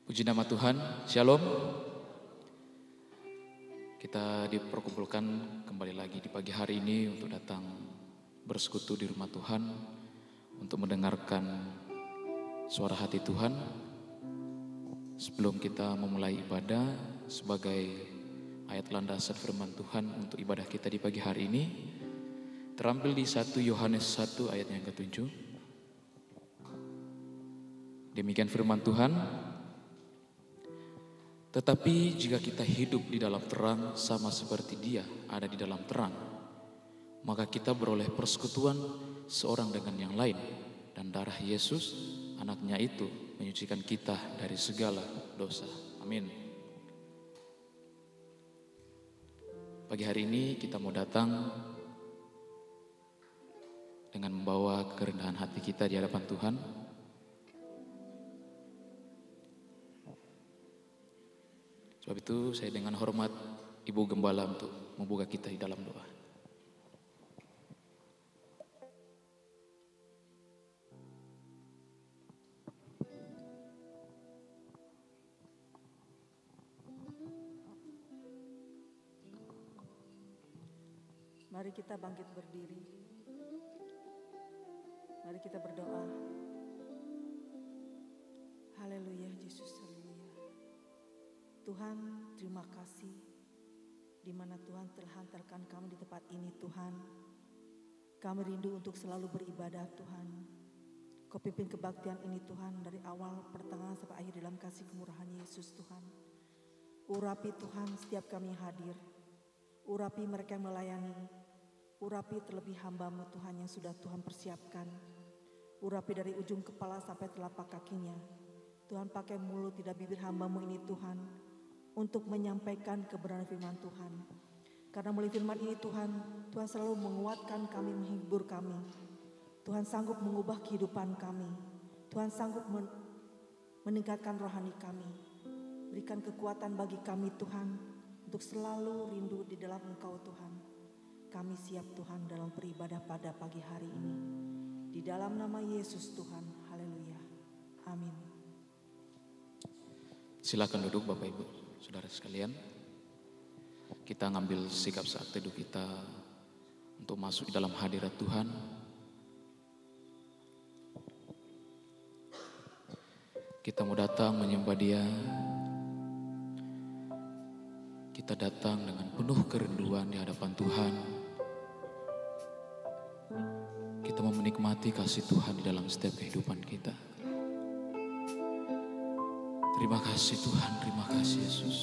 Puji nama Tuhan, Shalom. Kita diperkumpulkan kembali lagi di pagi hari ini untuk datang bersekutu di rumah Tuhan, untuk mendengarkan suara hati Tuhan. Sebelum kita memulai ibadah, sebagai ayat landasan firman Tuhan untuk ibadah kita di pagi hari ini, terambil di 1 Yohanes 1 ayat yang ke-7. Demikian firman Tuhan. Tetapi jika kita hidup di dalam terang sama seperti Dia ada di dalam terang, maka kita beroleh persekutuan seorang dengan yang lain, dan darah Yesus anaknya itu menyucikan kita dari segala dosa. Amin. Pagi hari ini kita mau datang dengan membawa kerendahan hati kita di hadapan Tuhan. Sebab itu saya dengan hormat Ibu Gembala untuk membuka kita di dalam doa. Mari kita bangkit berdiri. Mari kita berdoa. Haleluya Yesus, haleluya. Tuhan, terima kasih di mana Tuhan telah hantarkan kami di tempat ini, Tuhan. Kami rindu untuk selalu beribadah, Tuhan. Kau pimpin kebaktian ini, Tuhan, dari awal, pertengahan, sampai akhir dalam kasih kemurahan Yesus, Tuhan. Urapi Tuhan setiap kami hadir. Urapi mereka yang melayani. Urapi terlebih hamba-Mu, Tuhan, yang sudah Tuhan persiapkan. Urapi dari ujung kepala sampai telapak kakinya. Tuhan, pakai mulut tidak bibir hamba-Mu ini, Tuhan, untuk menyampaikan kebenaran firman Tuhan. Karena melalui firman ini, Tuhan selalu menguatkan kami, menghibur kami. Tuhan sanggup mengubah kehidupan kami. Tuhan sanggup meningkatkan rohani kami. Berikan kekuatan bagi kami, Tuhan, untuk selalu rindu di dalam Engkau, Tuhan. Kami siap, Tuhan, dalam beribadah pada pagi hari ini. Di dalam nama Yesus, Tuhan. Haleluya. Amin. Silakan duduk Bapak Ibu, Saudara sekalian. Kita ngambil sikap saat teduh kita untuk masuk di dalam hadirat Tuhan. Kita mau datang menyembah Dia. Kita datang dengan penuh kerinduan di hadapan Tuhan. Kita mau menikmati kasih Tuhan di dalam setiap kehidupan kita. Terima kasih Tuhan, terima kasih Yesus.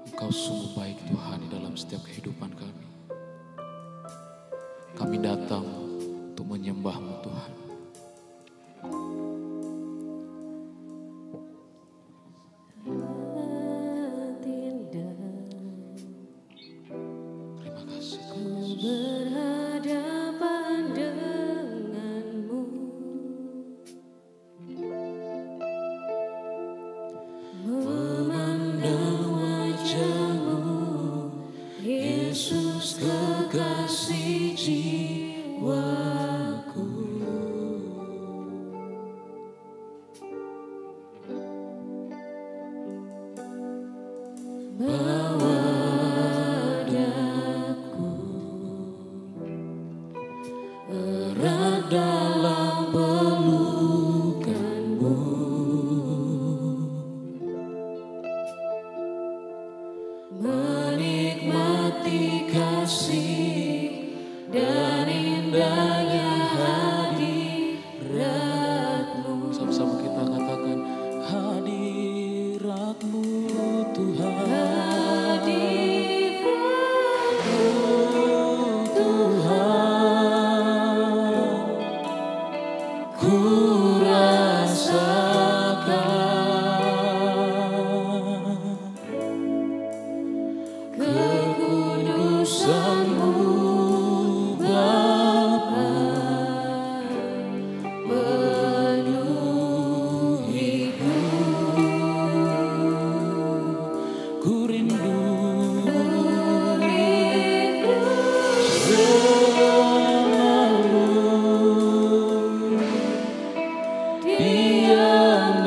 Engkau sungguh baik Tuhan di dalam setiap kehidupan kami. Kami datang untuk menyembah-Mu Tuhan. Terima kasih Tuhan. Diam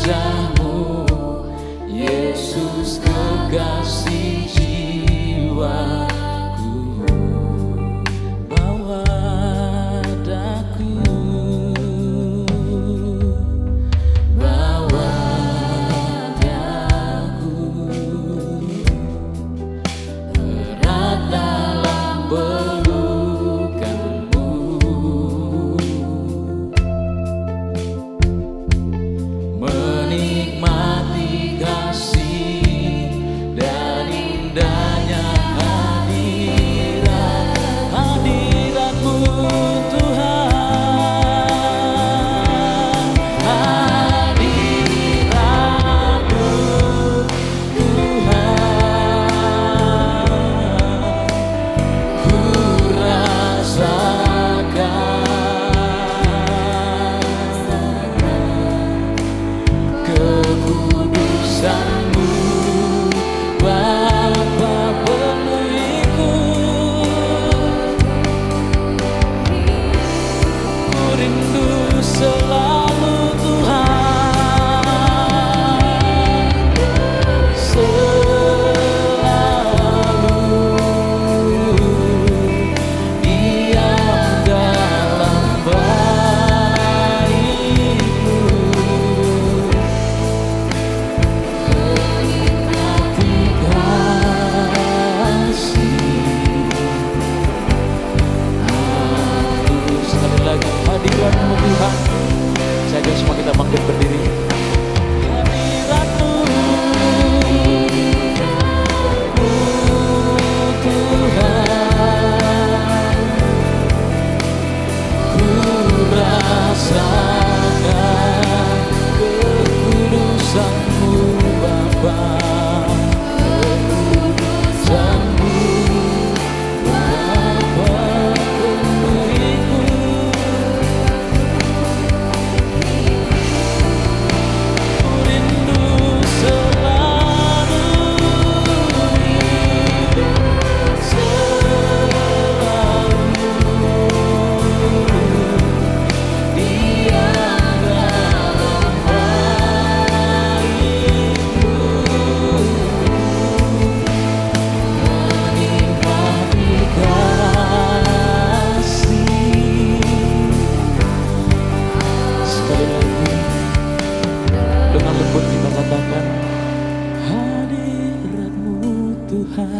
wajahmu, Yesus kekasih jiwaku. Bawa daku, bawa daku, erat dalam pelukanmu, menikmati kasih dan indahnya hadiratmu Tuhan, hadiratmu Tuhan, ku rasakan kekudusanmu, Bapa penuhiku. Ku rindu selalu Tuhan, selalu diam dalam baitmu, sekali lagi hadiratmu Tuhan. Saya ajak semua kita bangkit berdiri. Hadiratmu Tuhan, ku rasakan kekudusanmu Bapa, kekudusanmu Bapa penuhiku. Ku rindu selalu, diam dalam baitmu, menikmati kasih. Sekali lagi dengan lembut kita katakan, hadiratmu Tuhan.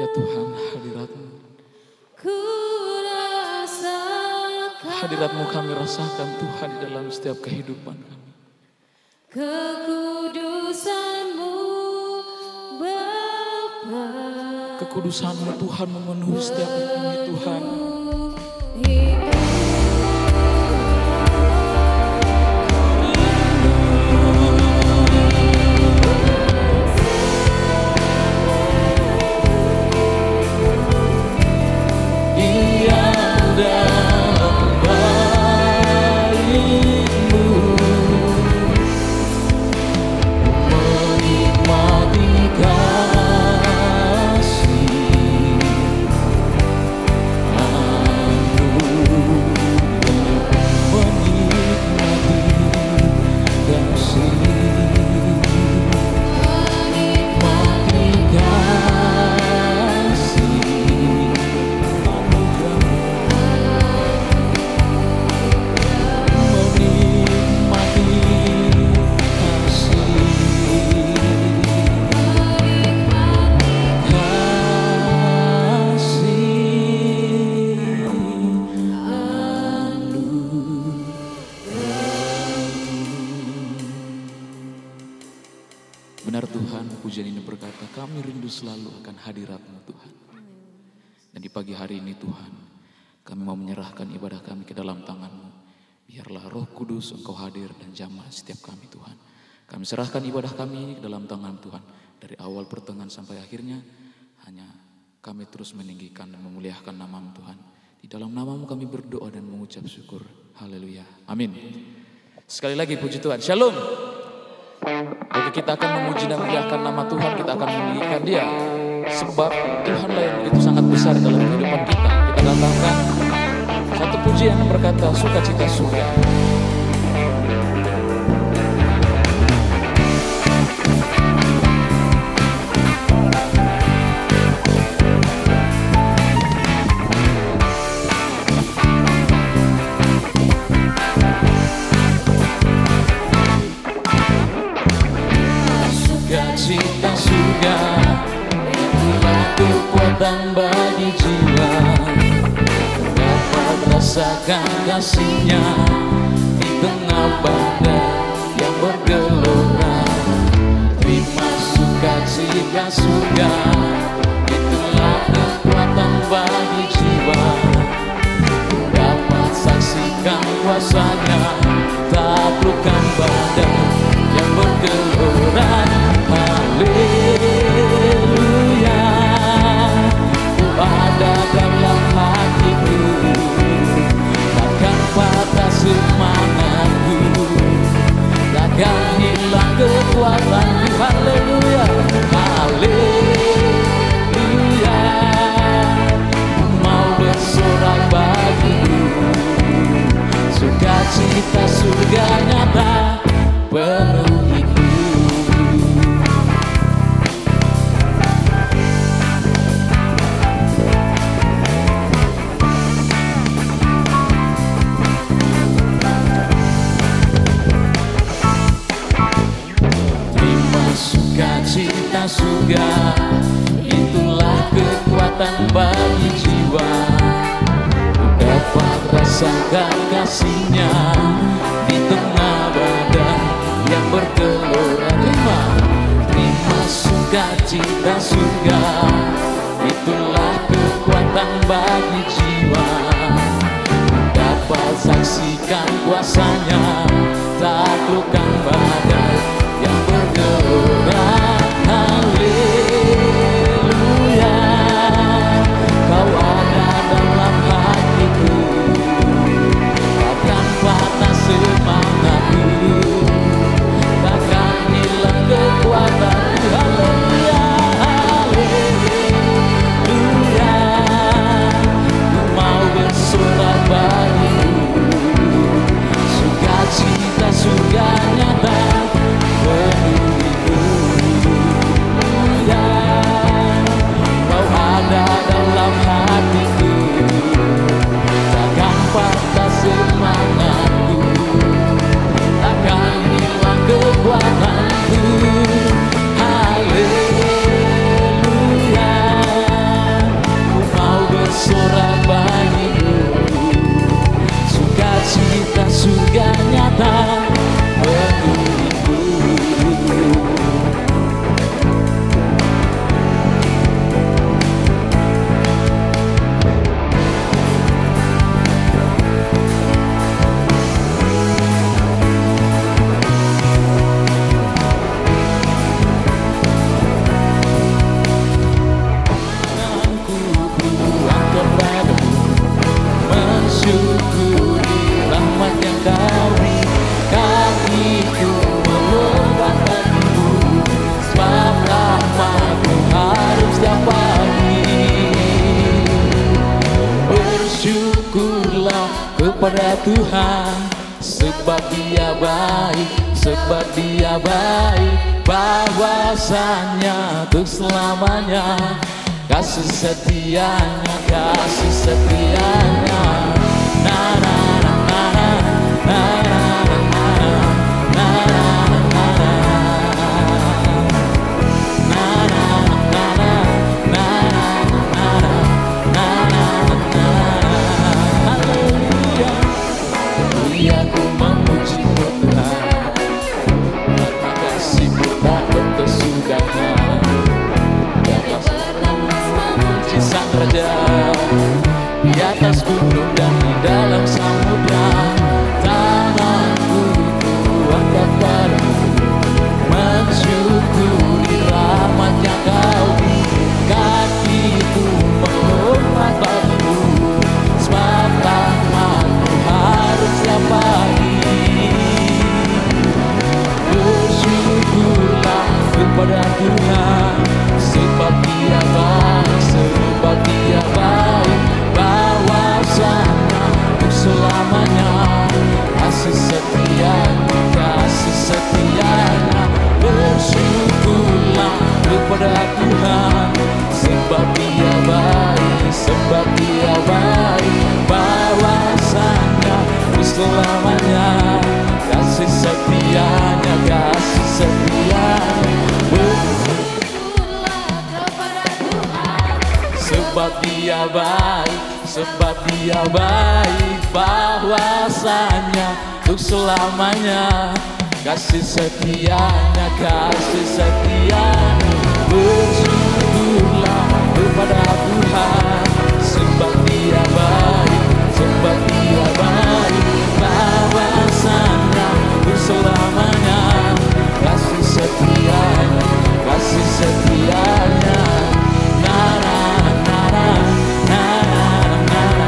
Ya Tuhan, hadiratmu, hadiratmu kami rasakan Tuhan di dalam setiap kehidupan kami. Kekudusanmu Bapa, Kekudusanmu Tuhan memenuhi setiap kami Tuhan. Diam dalam baitmu, menikmati kasih, Benar Tuhan, pujian ini berkata, kami rindu selalu akan hadirat-Mu Tuhan. Dan di pagi hari ini Tuhan, kami mau menyerahkan ibadah kami ke dalam tangan-Mu. Biarlah Roh Kudus Engkau hadir dan jamah setiap kami Tuhan. Kami serahkan ibadah kami ini ke dalam tangan Tuhan. Dari awal pertengahan sampai akhirnya, hanya kami terus meninggikan dan memuliakan nama-Mu Tuhan. Di dalam nama-Mu kami berdoa dan mengucap syukur. Haleluya. Amin. Sekali lagi puji Tuhan. Shalom. Oke, kita akan memuji dan memuliakan nama Tuhan. Kita akan meninggikan Dia. Sebab Tuhanlah yang begitu sangat besar dalam kehidupan kita. Kita katakan pujian berkata sukacita surga. Sukacita surga, itulah kekuatan bagi jiwa. Dapat rasakan kasih-Nya di tengah badai yang bergelora. Terima sukacita surga, itulah kekuatan bagi jiwa. Dapat saksikan kuasa-Nya, taklukkan badai yang bergelora. Haleluya, ku ada dalam hatiku, takkan patah semangatku, takkan hilang kekuatanku. Haleluya, haleluya, ku mau bersorak bagimu, sukacita surga nyata penuhiku. Sukacita surga, itulah kekuatan bagi jiwa. Dapat rasakan kasih-Nya di tengah badai yang bergelora. Terima sukacita surga, itulah kekuatan bagi jiwa. Dapat saksikan kuasa-Nya, taklukkan badai yang bergelora. Haleluya, Kau ada dalam hatiku, takkan patah semangatku, takkan hilang kekuatanku. Haleluya, haleluya, ku mau bersorak bagimu, sukacita surga nyata penuhiku. Ya, Kau ada dalam hatiku, takkan patah semangatku, takkan hilang kekuatanku. Haleluya, ku mau bersorak bagimu, sukacita surga nyata penuhiku. Mensyukuri rahmat yang Kau beri, kakiku melompat-lompat, sebab rahmat-Mu harus setiap pagi. Bersyukurlah kepada Tuhan, sebab Dia baik, sebab Dia baik, bahwasanya untuk selamanya. Kasih setianya, kasih setianya. Na na na na na na na na na na. Haleluya, aku memuji Tuhan, karena kasih-Mu tak berkesudahan. Sang Raja di atas gunung dan di dalam samudra, tanganku angkat padamu, mensyukuri rahmat yang Kau beri, kakiku melompat padamu, sebab rahmat-Mu harus setiap pagi. Bersyukurlah kepada Tuhan, sebab Dia baik, sebab Dia baik, bahwasanya untuk sebab Dia baik, bahwasanya untuk selamanya. Kasih setianya, kasih setianya. Bersyukurlah kepada Tuhan, sebab Dia baik, sebab Dia baik, bahwasanya untuk selamanya. Kasih setianya, kasih setianya. Na na na na na na na na na na.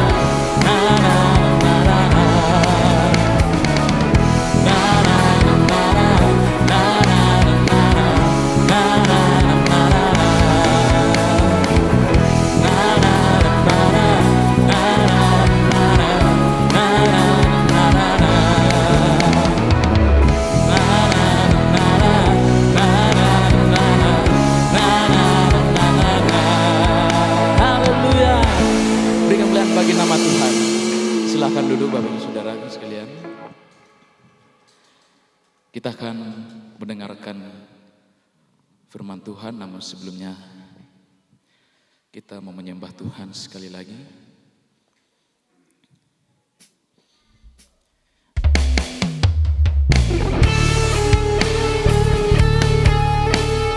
Bagi nama Tuhan. Silahkan duduk Bapak Ibu Saudara sekalian. Kita akan mendengarkan firman Tuhan, namun sebelumnya kita mau menyembah Tuhan sekali lagi.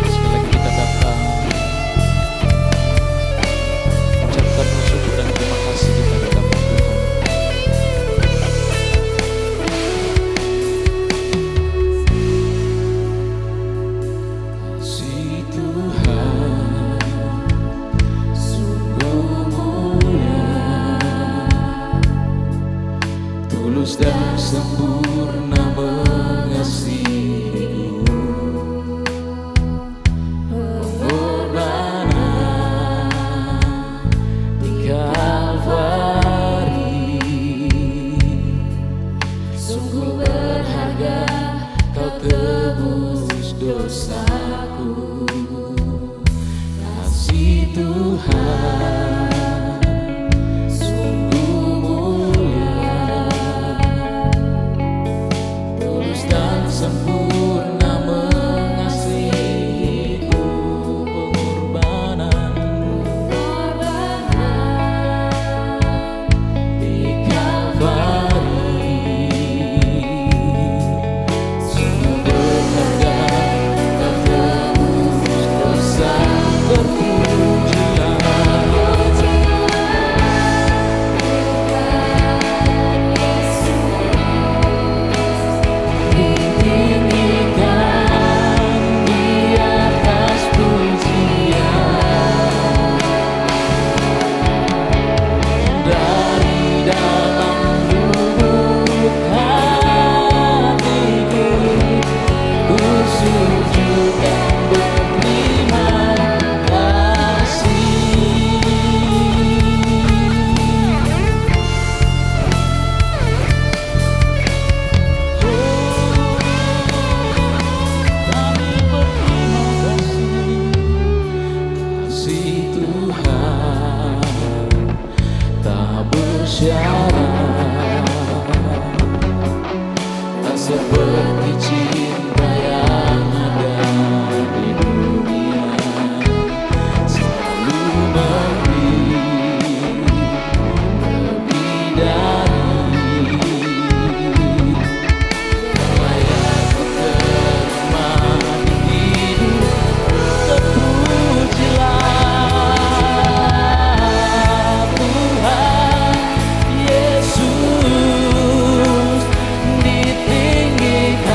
Sekali lagi kita datang ucapkan syukur dan terima kasih kita dalam Tuhan. Kasih Tuhan sungguh mulia, tulus dan sempurna mengasihiku. Dosaku, kasih Tuhan sungguh mulia, tulus dan sempurna mengasihiku. Pengorbanan di Kalvari sungguh berharga. Tak seperti cinta yang ada di dunia, selalu memberi lebih dari layak terima hidup. Terpujilah Tuhan Yesus ditinggikan.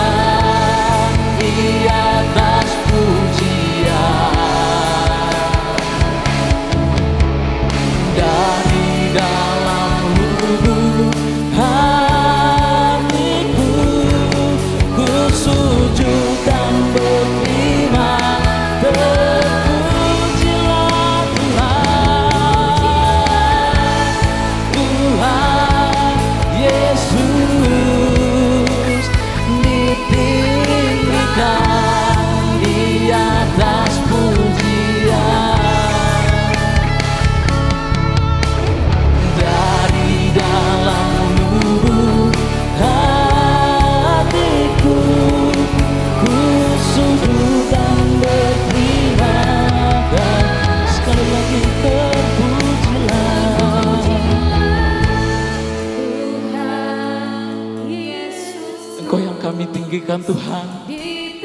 Engkau yang kami tinggikan Tuhan. Ditinggikan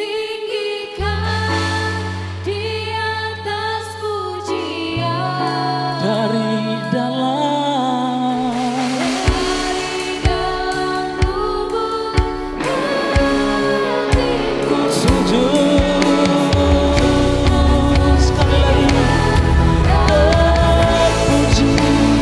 di atas pujian. Dari dalam Lubuk hatiku. ku sujud sekali lagi. Pujian.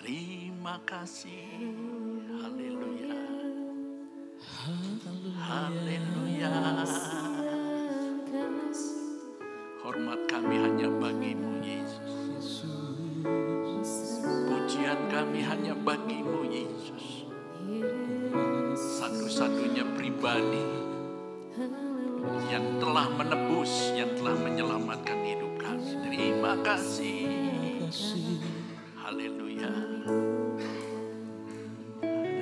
Terima kasih. Haleluya. Haleluya. Hormat kami hanya bagimu Yesus. Pujian kami hanya bagimu Yesus. Satu-satunya pribadi yang telah menebus, yang telah menyelamatkan hidup kami. Terima kasih. Haleluya.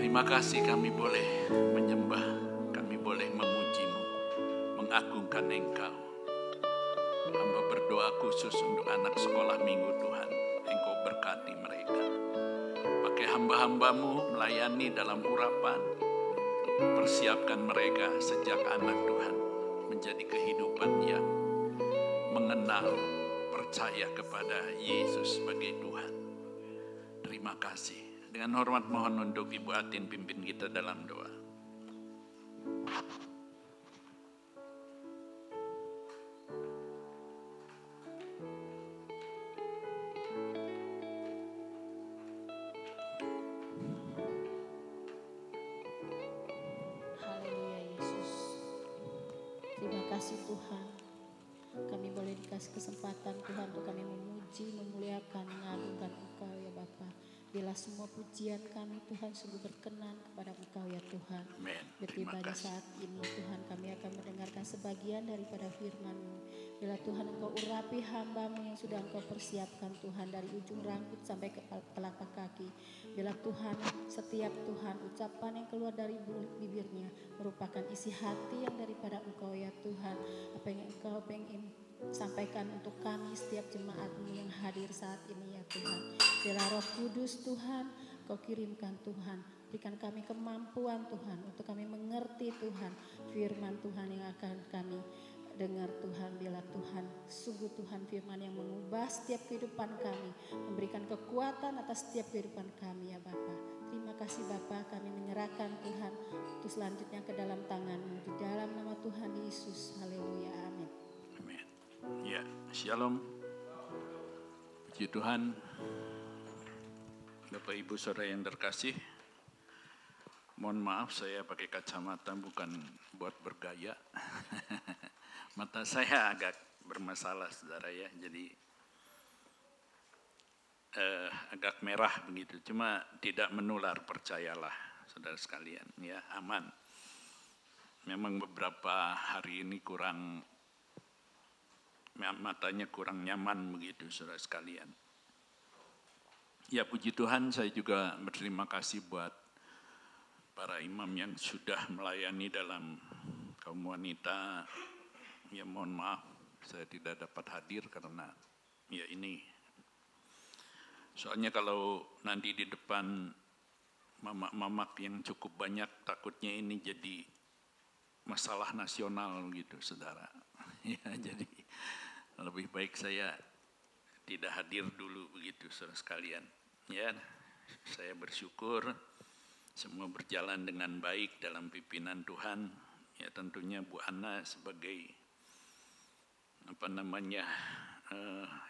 Terima kasih kami boleh menyembah, kami boleh memuji-Mu, mengagungkan Engkau. Hamba berdoa khusus untuk anak sekolah minggu Tuhan. Engkau berkati mereka. Pakai hamba-hamba-Mu melayani dalam urapan. Persiapkan mereka sejak anak Tuhan menjadi kehidupan yang mengenal, percaya kepada Yesus sebagai Tuhan. Terima kasih. Dengan hormat mohon untuk Ibu Atin pimpin kita dalam doa. Haleluya Yesus. Terima kasih Tuhan. Kami boleh dikasih kesempatan Tuhan untuk kami memuji, memuliakan, mengagungkan Engkau ya Bapa. Bila semua pujian kami Tuhan sungguh berkenan kepada Engkau ya Tuhan. Amin. Bertiba Terima di kasih. saat ini Tuhan kami akan mendengarkan sebagian daripada firman-Mu. Bila Tuhan Engkau urapi hamba-Mu yang sudah Engkau persiapkan Tuhan dari ujung rambut sampai ke telapak kaki. Bila Tuhan setiap Tuhan ucapan yang keluar dari bibirnya merupakan isi hati yang daripada Engkau ya Tuhan. Apa yang Engkau pengen sampaikan untuk kami setiap jemaat-Mu yang hadir saat ini ya Tuhan. Bila Roh Kudus Tuhan Kau kirimkan Tuhan, berikan kami kemampuan Tuhan untuk kami mengerti Tuhan firman Tuhan yang akan kami dengar Tuhan. Bila Tuhan sungguh Tuhan firman yang mengubah setiap kehidupan kami, memberikan kekuatan atas setiap kehidupan kami ya Bapa. Terima kasih Bapa, kami menyerahkan Tuhan untuk selanjutnya ke dalam tangan-Mu di dalam nama Tuhan Yesus. Haleluya, amin. Amin. Ya, shalom. Puji Tuhan. Bapak Ibu Saudara yang terkasih, mohon maaf saya pakai kacamata bukan buat bergaya. Mata saya agak bermasalah saudara ya, jadi agak merah begitu. Cuma tidak menular, percayalah saudara sekalian ya, aman. Memang beberapa hari ini matanya kurang nyaman begitu saudara sekalian. Ya puji Tuhan, saya juga berterima kasih buat para imam yang sudah melayani dalam kaum wanita. Ya mohon maaf, saya tidak dapat hadir karena ya ini. Soalnya kalau nanti di depan mamak-mamak yang cukup banyak, takutnya ini jadi masalah nasional gitu saudara. Ya jadi lebih baik saya tidak hadir dulu begitu saudara sekalian. Ya, saya bersyukur semua berjalan dengan baik dalam pimpinan Tuhan. Ya tentunya Bu Ana sebagai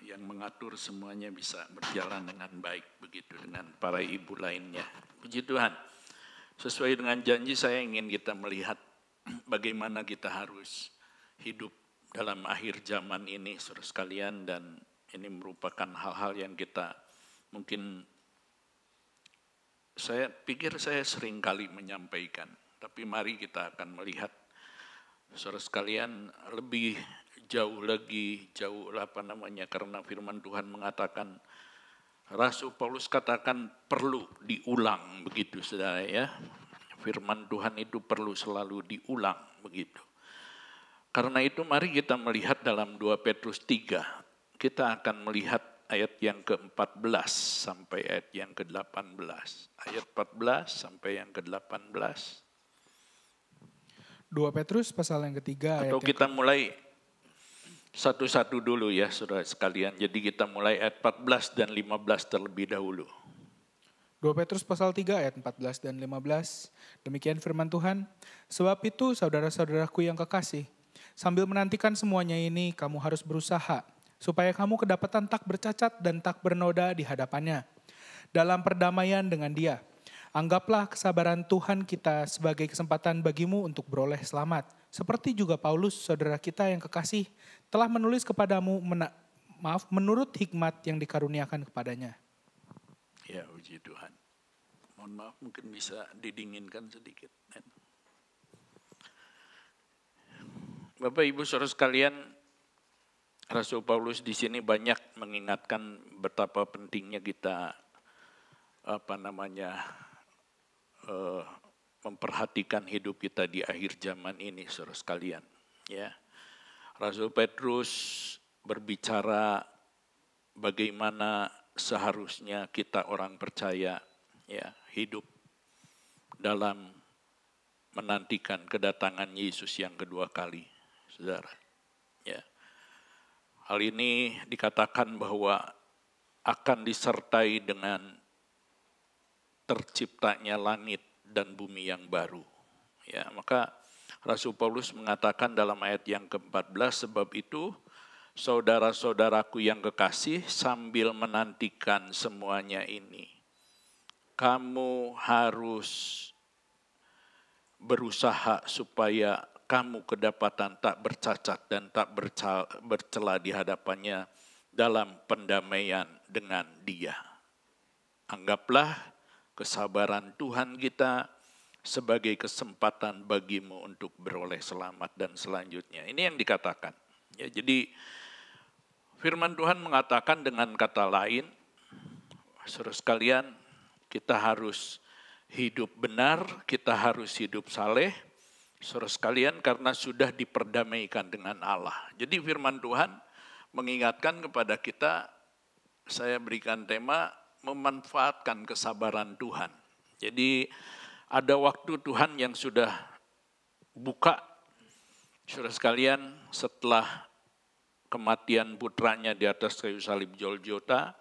yang mengatur semuanya bisa berjalan dengan baik begitu dengan para ibu lainnya. Puji Tuhan. Sesuai dengan janji saya ingin kita melihat bagaimana kita harus hidup dalam akhir zaman ini saudara sekalian, dan ini merupakan hal-hal yang kita mungkin saya pikir saya sering kali menyampaikan, tapi mari kita akan melihat saudara sekalian lebih jauh lagi, karena firman Tuhan mengatakan, Rasul Paulus katakan perlu diulang begitu saudara ya. Firman Tuhan itu perlu selalu diulang begitu. Karena itu mari kita melihat dalam 2 Petrus 3, kita akan melihat ayat yang ke-14 sampai ayat yang ke-18. Ayat 14 sampai yang ke-18. 2 Petrus pasal yang ketiga. Atau kita mulai satu-satu dulu ya saudara sekalian. Jadi kita mulai ayat 14 dan 15 terlebih dahulu. 2 Petrus pasal 3 ayat 14 dan 15. Demikian firman Tuhan. Sebab itu saudara-saudaraku yang kekasih, sambil menantikan semuanya ini kamu harus berusaha supaya kamu kedapatan tak bercacat dan tak bernoda di hadapannya. dalam perdamaian dengan Dia. Anggaplah kesabaran Tuhan kita sebagai kesempatan bagimu untuk beroleh selamat. Seperti juga Paulus, saudara kita yang kekasih, telah menulis kepadamu menurut hikmat yang dikaruniakan kepadanya. Ya, puji Tuhan. Mohon maaf, mungkin bisa didinginkan sedikit. Bapak Ibu Saudara sekalian, Rasul Paulus di sini banyak mengingatkan betapa pentingnya kita memperhatikan hidup kita di akhir zaman ini, saudara sekalian. Ya, Rasul Petrus berbicara bagaimana seharusnya kita orang percaya ya hidup dalam menantikan kedatangan Yesus yang kedua kali, saudara. Ya, hal ini dikatakan bahwa akan disertai dengan terciptanya langit dan bumi yang baru. Ya, maka Rasul Paulus mengatakan dalam ayat yang ke-14, sebab itu saudara-saudaraku yang kekasih, sambil menantikan semuanya ini, kamu harus berusaha supaya kamu kedapatan tak bercacat dan tak bercela di hadapannya dalam pendamaian dengan Dia. Anggaplah kesabaran Tuhan kita sebagai kesempatan bagimu untuk beroleh selamat dan selanjutnya. Ini yang dikatakan. Ya, jadi firman Tuhan mengatakan dengan kata lain, saudara sekalian, kita harus hidup benar, kita harus hidup saleh, saudara sekalian, karena sudah diperdamaikan dengan Allah. Jadi firman Tuhan mengingatkan kepada kita, saya berikan tema, memanfaatkan kesabaran Tuhan. Jadi ada waktu Tuhan yang sudah buka, saudara sekalian, setelah kematian putranya di atas kayu salib Golgota.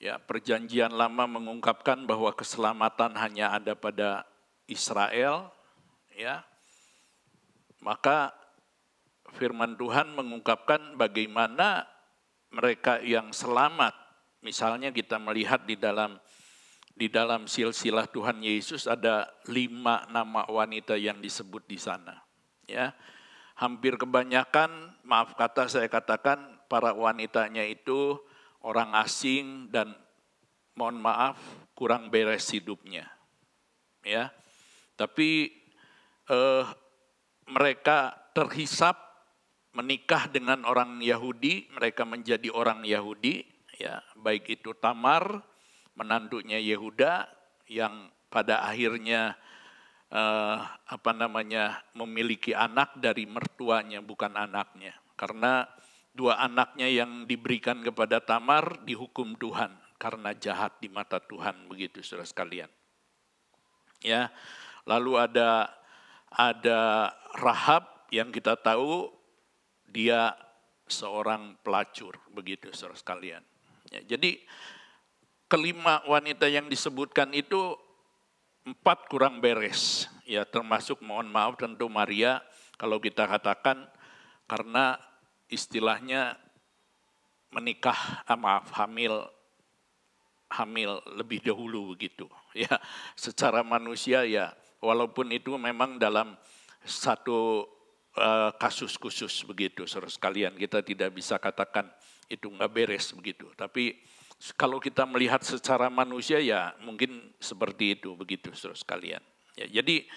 Ya, perjanjian lama mengungkapkan bahwa keselamatan hanya ada pada Israel, ya. Maka firman Tuhan mengungkapkan bagaimana mereka yang selamat. Misalnya kita melihat di dalam silsilah Tuhan Yesus ada 5 nama wanita yang disebut di sana. Ya, hampir kebanyakan, maaf kata saya katakan, para wanitanya itu orang asing dan mohon maaf kurang beres hidupnya. Ya, tapi mereka terhisap menikah dengan orang Yahudi, mereka menjadi orang Yahudi. Ya, baik itu Tamar, menantunya Yehuda, yang pada akhirnya memiliki anak dari mertuanya, bukan anaknya. Karena 2 anaknya yang diberikan kepada Tamar dihukum Tuhan karena jahat di mata Tuhan, begitu saudara sekalian. Ya, lalu ada Rahab yang kita tahu dia seorang pelacur, begitu saudara sekalian. Ya, jadi 5 wanita yang disebutkan itu 4 kurang beres, ya, termasuk mohon maaf tentu Maria kalau kita katakan karena istilahnya menikah, hamil lebih dahulu begitu. Ya, secara manusia ya, walaupun itu memang dalam satu kasus khusus begitu, saudara sekalian, kita tidak bisa katakan itu nggak beres begitu. Tapi kalau kita melihat secara manusia ya mungkin seperti itu begitu, saudara sekalian. Ya, jadi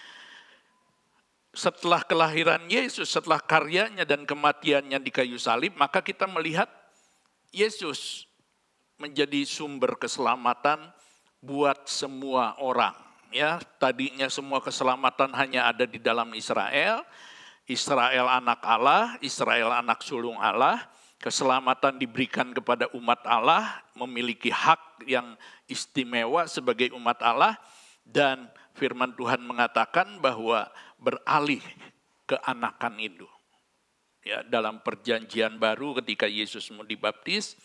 setelah kelahiran Yesus, setelah karyanya dan kematiannya di kayu salib, maka kita melihat Yesus menjadi sumber keselamatan buat semua orang. Ya, tadinya semua keselamatan hanya ada di dalam Israel. Israel anak Allah, Israel anak sulung Allah. Keselamatan diberikan kepada umat Allah, memiliki hak yang istimewa sebagai umat Allah, dan firman Tuhan mengatakan bahwa beralih ke anakan itu. Ya, dalam perjanjian baru ketika Yesus mau dibaptis,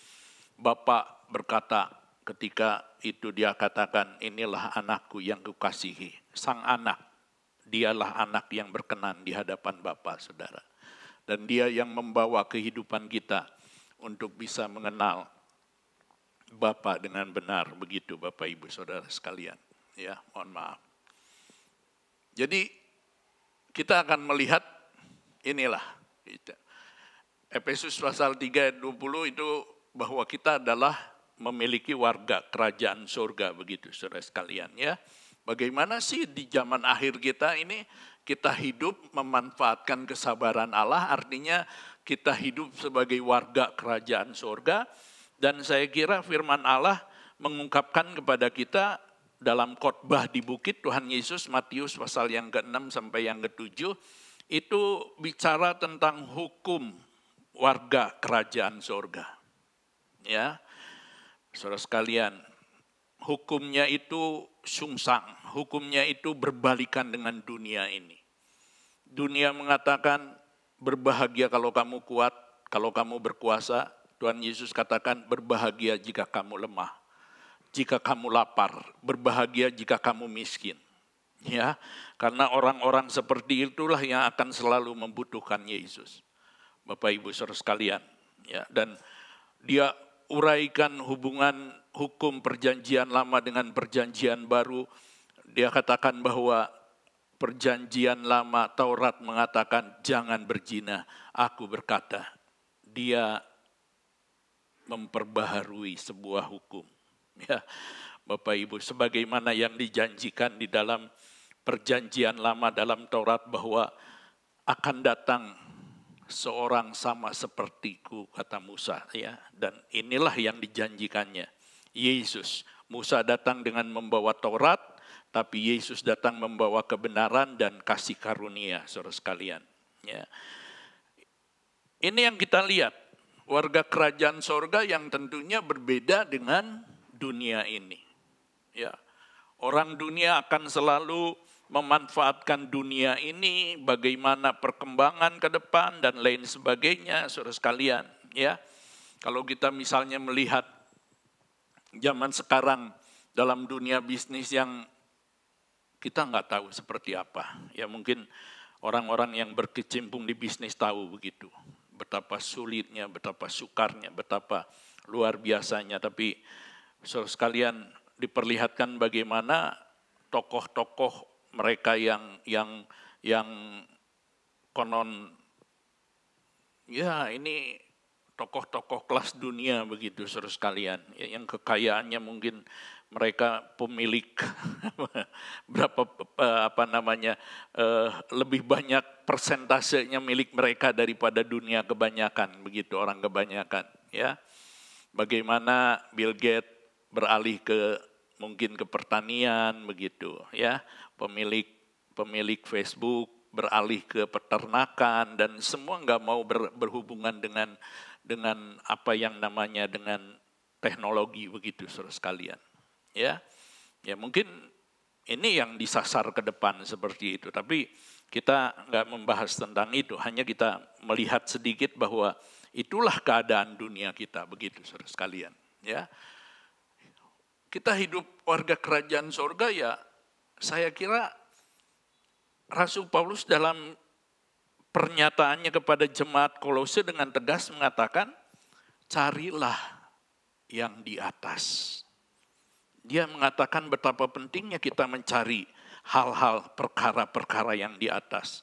Bapa berkata ketika itu dia katakan, inilah anakku yang kukasihi. Sang anak, dialah anak yang berkenan di hadapan Bapa, saudara. Dan dia yang membawa kehidupan kita untuk bisa mengenal Bapa dengan benar, begitu Bapak Ibu Saudara sekalian. Ya, mohon maaf. Jadi kita akan melihat inilah. Efesus pasal 3 ayat 20 itu bahwa kita adalah memiliki warga kerajaan surga, begitu saudara sekalian ya. Bagaimana sih di zaman akhir kita ini kita hidup memanfaatkan kesabaran Allah, artinya kita hidup sebagai warga kerajaan surga. Dan saya kira firman Allah mengungkapkan kepada kita dalam khotbah di bukit Tuhan Yesus, Matius pasal yang ke-6 sampai yang ke-7, itu bicara tentang hukum warga kerajaan surga. Ya, saudara sekalian, hukumnya itu sungsang, hukumnya itu berbalikan dengan dunia ini. Dunia mengatakan berbahagia kalau kamu kuat, kalau kamu berkuasa. Tuhan Yesus katakan berbahagia jika kamu lemah, jika kamu lapar, berbahagia jika kamu miskin. Ya, karena orang-orang seperti itulah yang akan selalu membutuhkan Yesus. Bapak Ibu Saudara sekalian, ya, dan dia uraikan hubungan hukum perjanjian lama dengan perjanjian baru. Dia katakan bahwa perjanjian lama Taurat mengatakan jangan berzina. Aku berkata, dia memperbaharui sebuah hukum. Ya, Bapak Ibu, sebagaimana yang dijanjikan di dalam perjanjian lama dalam Taurat bahwa akan datang seorang sama sepertiku, kata Musa, ya. Dan inilah yang dijanjikannya, Yesus. Musa datang dengan membawa Taurat, tapi Yesus datang membawa kebenaran dan kasih karunia, saudara sekalian. Ya. Ini yang kita lihat, warga kerajaan sorga yang tentunya berbeda dengan dunia ini. Ya, orang dunia akan selalu memanfaatkan dunia ini, bagaimana perkembangan ke depan dan lain sebagainya, saudara sekalian. Ya, kalau kita misalnya melihat zaman sekarang dalam dunia bisnis yang kita nggak tahu seperti apa. Ya mungkin orang-orang yang berkecimpung di bisnis tahu begitu. Betapa sulitnya, betapa sukarnya, betapa luar biasanya. Tapi saudara sekalian diperlihatkan bagaimana tokoh-tokoh mereka yang konon, ya ini tokoh-tokoh kelas dunia begitu saudara sekalian. Yang kekayaannya mungkin mereka pemilik berapa lebih banyak persentasenya milik mereka daripada dunia kebanyakan, begitu orang kebanyakan, ya. Bagaimana Bill Gates beralih mungkin ke pertanian begitu, ya. Pemilik Facebook beralih ke peternakan dan semua nggak mau berhubungan dengan apa yang namanya dengan teknologi begitu saudara sekalian. Ya mungkin ini yang disasar ke depan seperti itu. Tapi kita nggak membahas tentang itu, hanya kita melihat sedikit bahwa itulah keadaan dunia kita begitu saudara sekalian. Ya, kita hidup warga kerajaan sorga ya. Saya kira Rasul Paulus dalam pernyataannya kepada jemaat Kolose dengan tegas mengatakan, carilah yang di atas. Dia mengatakan betapa pentingnya kita mencari hal-hal, perkara-perkara yang di atas.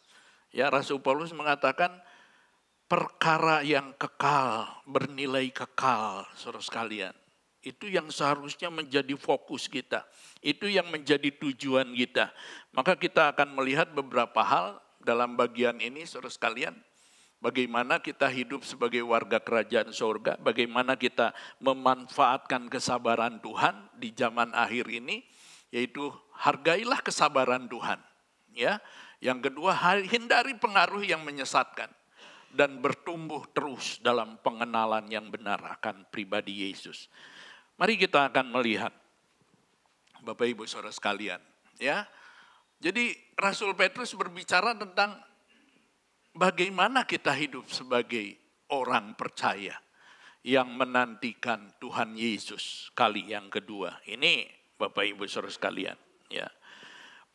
Ya, Rasul Paulus mengatakan perkara yang kekal, bernilai kekal, saudara sekalian. Itu yang seharusnya menjadi fokus kita. Itu yang menjadi tujuan kita. Maka kita akan melihat beberapa hal dalam bagian ini, saudara sekalian. Bagaimana kita hidup sebagai warga kerajaan surga, bagaimana kita memanfaatkan kesabaran Tuhan di zaman akhir ini, yaitu hargailah kesabaran Tuhan. Ya, yang kedua, hindari pengaruh yang menyesatkan dan bertumbuh terus dalam pengenalan yang benar akan pribadi Yesus. Mari kita akan melihat, Bapak Ibu Saudara sekalian, ya. Jadi Rasul Petrus berbicara tentang bagaimana kita hidup sebagai orang percaya yang menantikan Tuhan Yesus kali yang kedua. Ini Bapak Ibu Saudara sekalian, ya.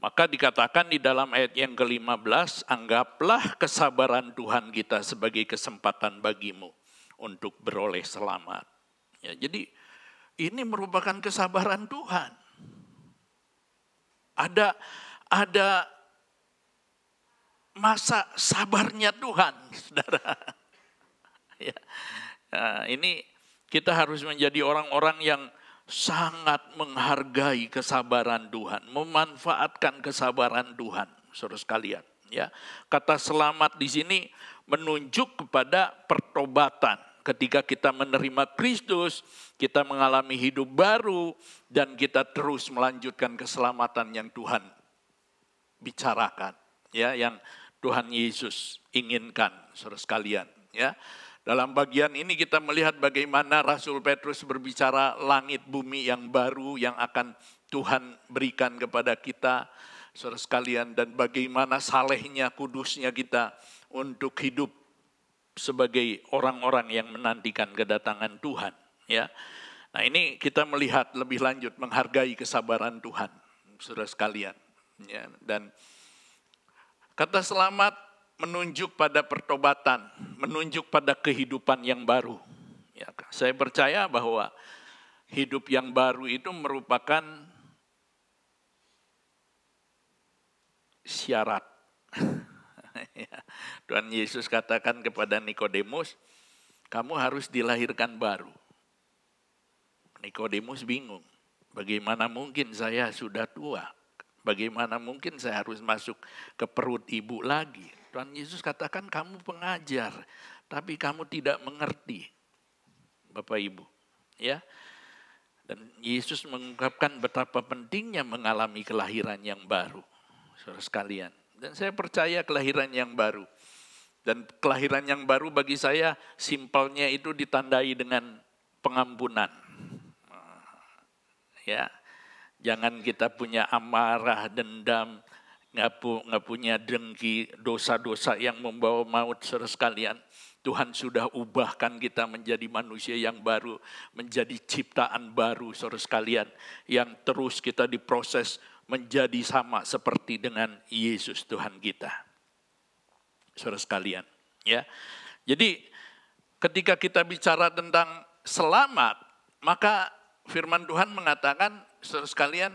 Maka dikatakan di dalam ayat yang ke-15, anggaplah kesabaran Tuhan kita sebagai kesempatan bagimu untuk beroleh selamat. Ya, jadi Ini merupakan kesabaran Tuhan. Ada masa sabarnya Tuhan, saudara. Ya. Nah, ini kita harus menjadi orang-orang yang sangat menghargai kesabaran Tuhan, memanfaatkan kesabaran Tuhan, saudara sekalian. Ya, kata selamat di sini menunjuk kepada pertobatan. Ketika kita menerima Kristus, kita mengalami hidup baru dan kita terus melanjutkan keselamatan yang Tuhan bicarakan, ya, yang Tuhan Yesus inginkan, saudara sekalian. Ya, dalam bagian ini kita melihat bagaimana Rasul Petrus berbicara langit bumi yang baru yang akan Tuhan berikan kepada kita, saudara sekalian, dan bagaimana salehnya, kudusnya kita untuk hidup sebagai orang-orang yang menantikan kedatangan Tuhan. Ya, nah ini kita melihat lebih lanjut menghargai kesabaran Tuhan, saudara sekalian. Ya, dan kata selamat menunjuk pada pertobatan, menunjuk pada kehidupan yang baru. Ya, saya percaya bahwa hidup yang baru itu merupakan syarat. Tuhan Yesus katakan kepada Nikodemus, kamu harus dilahirkan baru. Nikodemus bingung, bagaimana mungkin saya sudah tua? Bagaimana mungkin saya harus masuk ke perut ibu lagi? Tuhan Yesus katakan kamu pengajar, tapi kamu tidak mengerti, Bapak Ibu. Ya, dan Yesus mengungkapkan betapa pentingnya mengalami kelahiran yang baru, saudara sekalian. Dan saya percaya kelahiran yang baru. Dan kelahiran yang baru bagi saya simpelnya itu ditandai dengan pengampunan. Ya, jangan kita punya amarah, dendam, nggak punya dengki, dosa-dosa yang membawa maut, saudara sekalian. Tuhan sudah ubahkan kita menjadi manusia yang baru, menjadi ciptaan baru, saudara sekalian, yang terus kita diproses menjadi sama seperti dengan Yesus Tuhan kita, saudara sekalian. Ya, jadi ketika kita bicara tentang selamat, maka firman Tuhan mengatakan, saudara sekalian,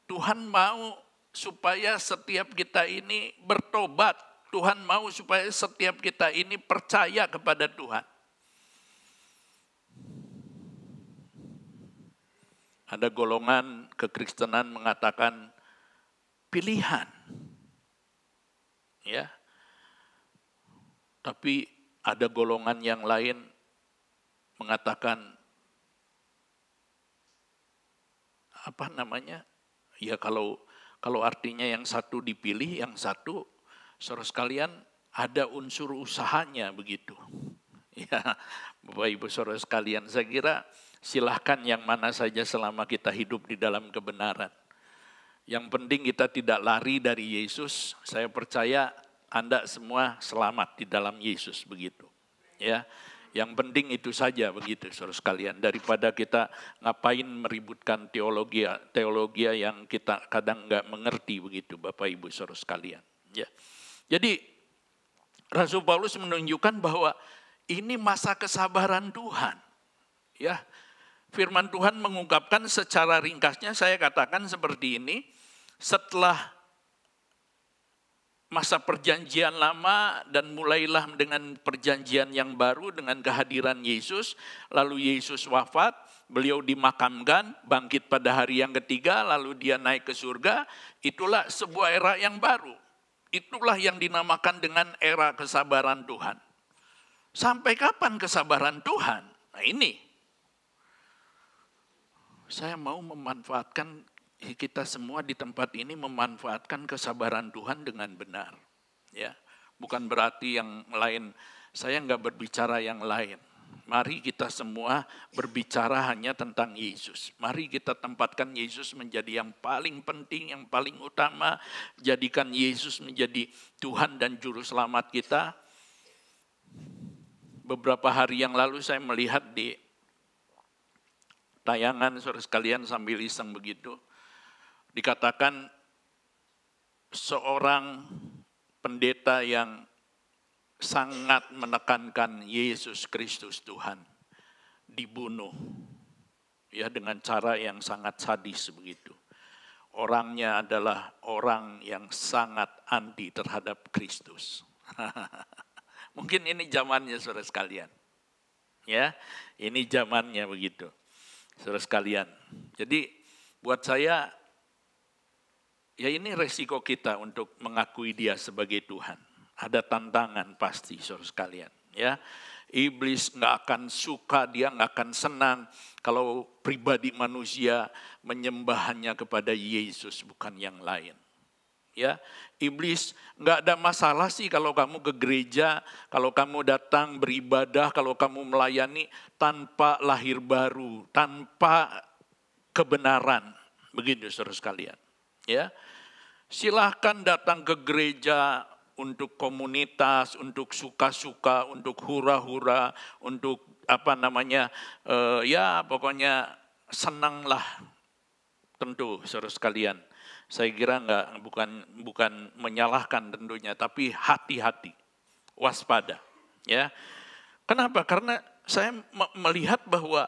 Tuhan mau supaya setiap kita ini bertobat. Tuhan mau supaya setiap kita ini percaya kepada Tuhan. Ada golongan kekristenan mengatakan pilihan. Ya. Tapi ada golongan yang lain mengatakan apa namanya? Ya kalau artinya yang satu dipilih, yang satu, saudara sekalian, ada unsur usahanya begitu. Ya, Bapak Ibu saudara sekalian, saya kira silahkan yang mana saja selama kita hidup di dalam kebenaran. Yang penting kita tidak lari dari Yesus. Saya percaya Anda semua selamat di dalam Yesus begitu. Ya, yang penting itu saja begitu, saudara sekalian. Daripada kita ngapain meributkan teologi yang kita kadang nggak mengerti begitu, Bapak Ibu saudara sekalian. Ya, jadi Rasul Paulus menunjukkan bahwa ini masa kesabaran Tuhan. Ya, firman Tuhan mengungkapkan secara ringkasnya, saya katakan seperti ini. Setelah masa perjanjian lama dan mulailah dengan perjanjian yang baru dengan kehadiran Yesus. Lalu Yesus wafat, beliau dimakamkan, bangkit pada hari yang ketiga, lalu dia naik ke surga. Itulah sebuah era yang baru. Itulah yang dinamakan dengan era kesabaran Tuhan. Sampai kapan kesabaran Tuhan? Nah ini, saya mau memanfaatkan, kita semua di tempat ini memanfaatkan kesabaran Tuhan dengan benar. Ya, bukan berarti yang lain, saya nggak berbicara yang lain. Mari kita semua berbicara hanya tentang Yesus. Mari kita tempatkan Yesus menjadi yang paling penting, yang paling utama. Jadikan Yesus menjadi Tuhan dan Juru Selamat kita. Beberapa hari yang lalu saya melihat di tayangan, saudara sekalian, sambil iseng begitu. Dikatakan seorang pendeta yang sangat menekankan Yesus Kristus Tuhan dibunuh ya dengan cara yang sangat sadis begitu. Orangnya adalah orang yang sangat anti terhadap Kristus. Mungkin ini zamannya saudara sekalian. Ya, ini zamannya begitu. Saudara sekalian. Jadi buat saya, ya ini resiko kita untuk mengakui dia sebagai Tuhan. Ada tantangan pasti saudara sekalian. Ya, iblis nggak akan suka, dia nggak akan senang kalau pribadi manusia menyembahnya kepada Yesus bukan yang lain. Ya, iblis nggak ada masalah sih kalau kamu ke gereja, kalau kamu datang beribadah, kalau kamu melayani tanpa lahir baru, tanpa kebenaran, begitu saudara sekalian. Ya, silahkan datang ke gereja untuk komunitas, untuk suka-suka, untuk hura-hura, untuk ya pokoknya senanglah. Tentu saudara sekalian, saya kira bukan menyalahkan tentunya, tapi hati-hati, waspada. Ya, kenapa? Karena saya melihat bahwa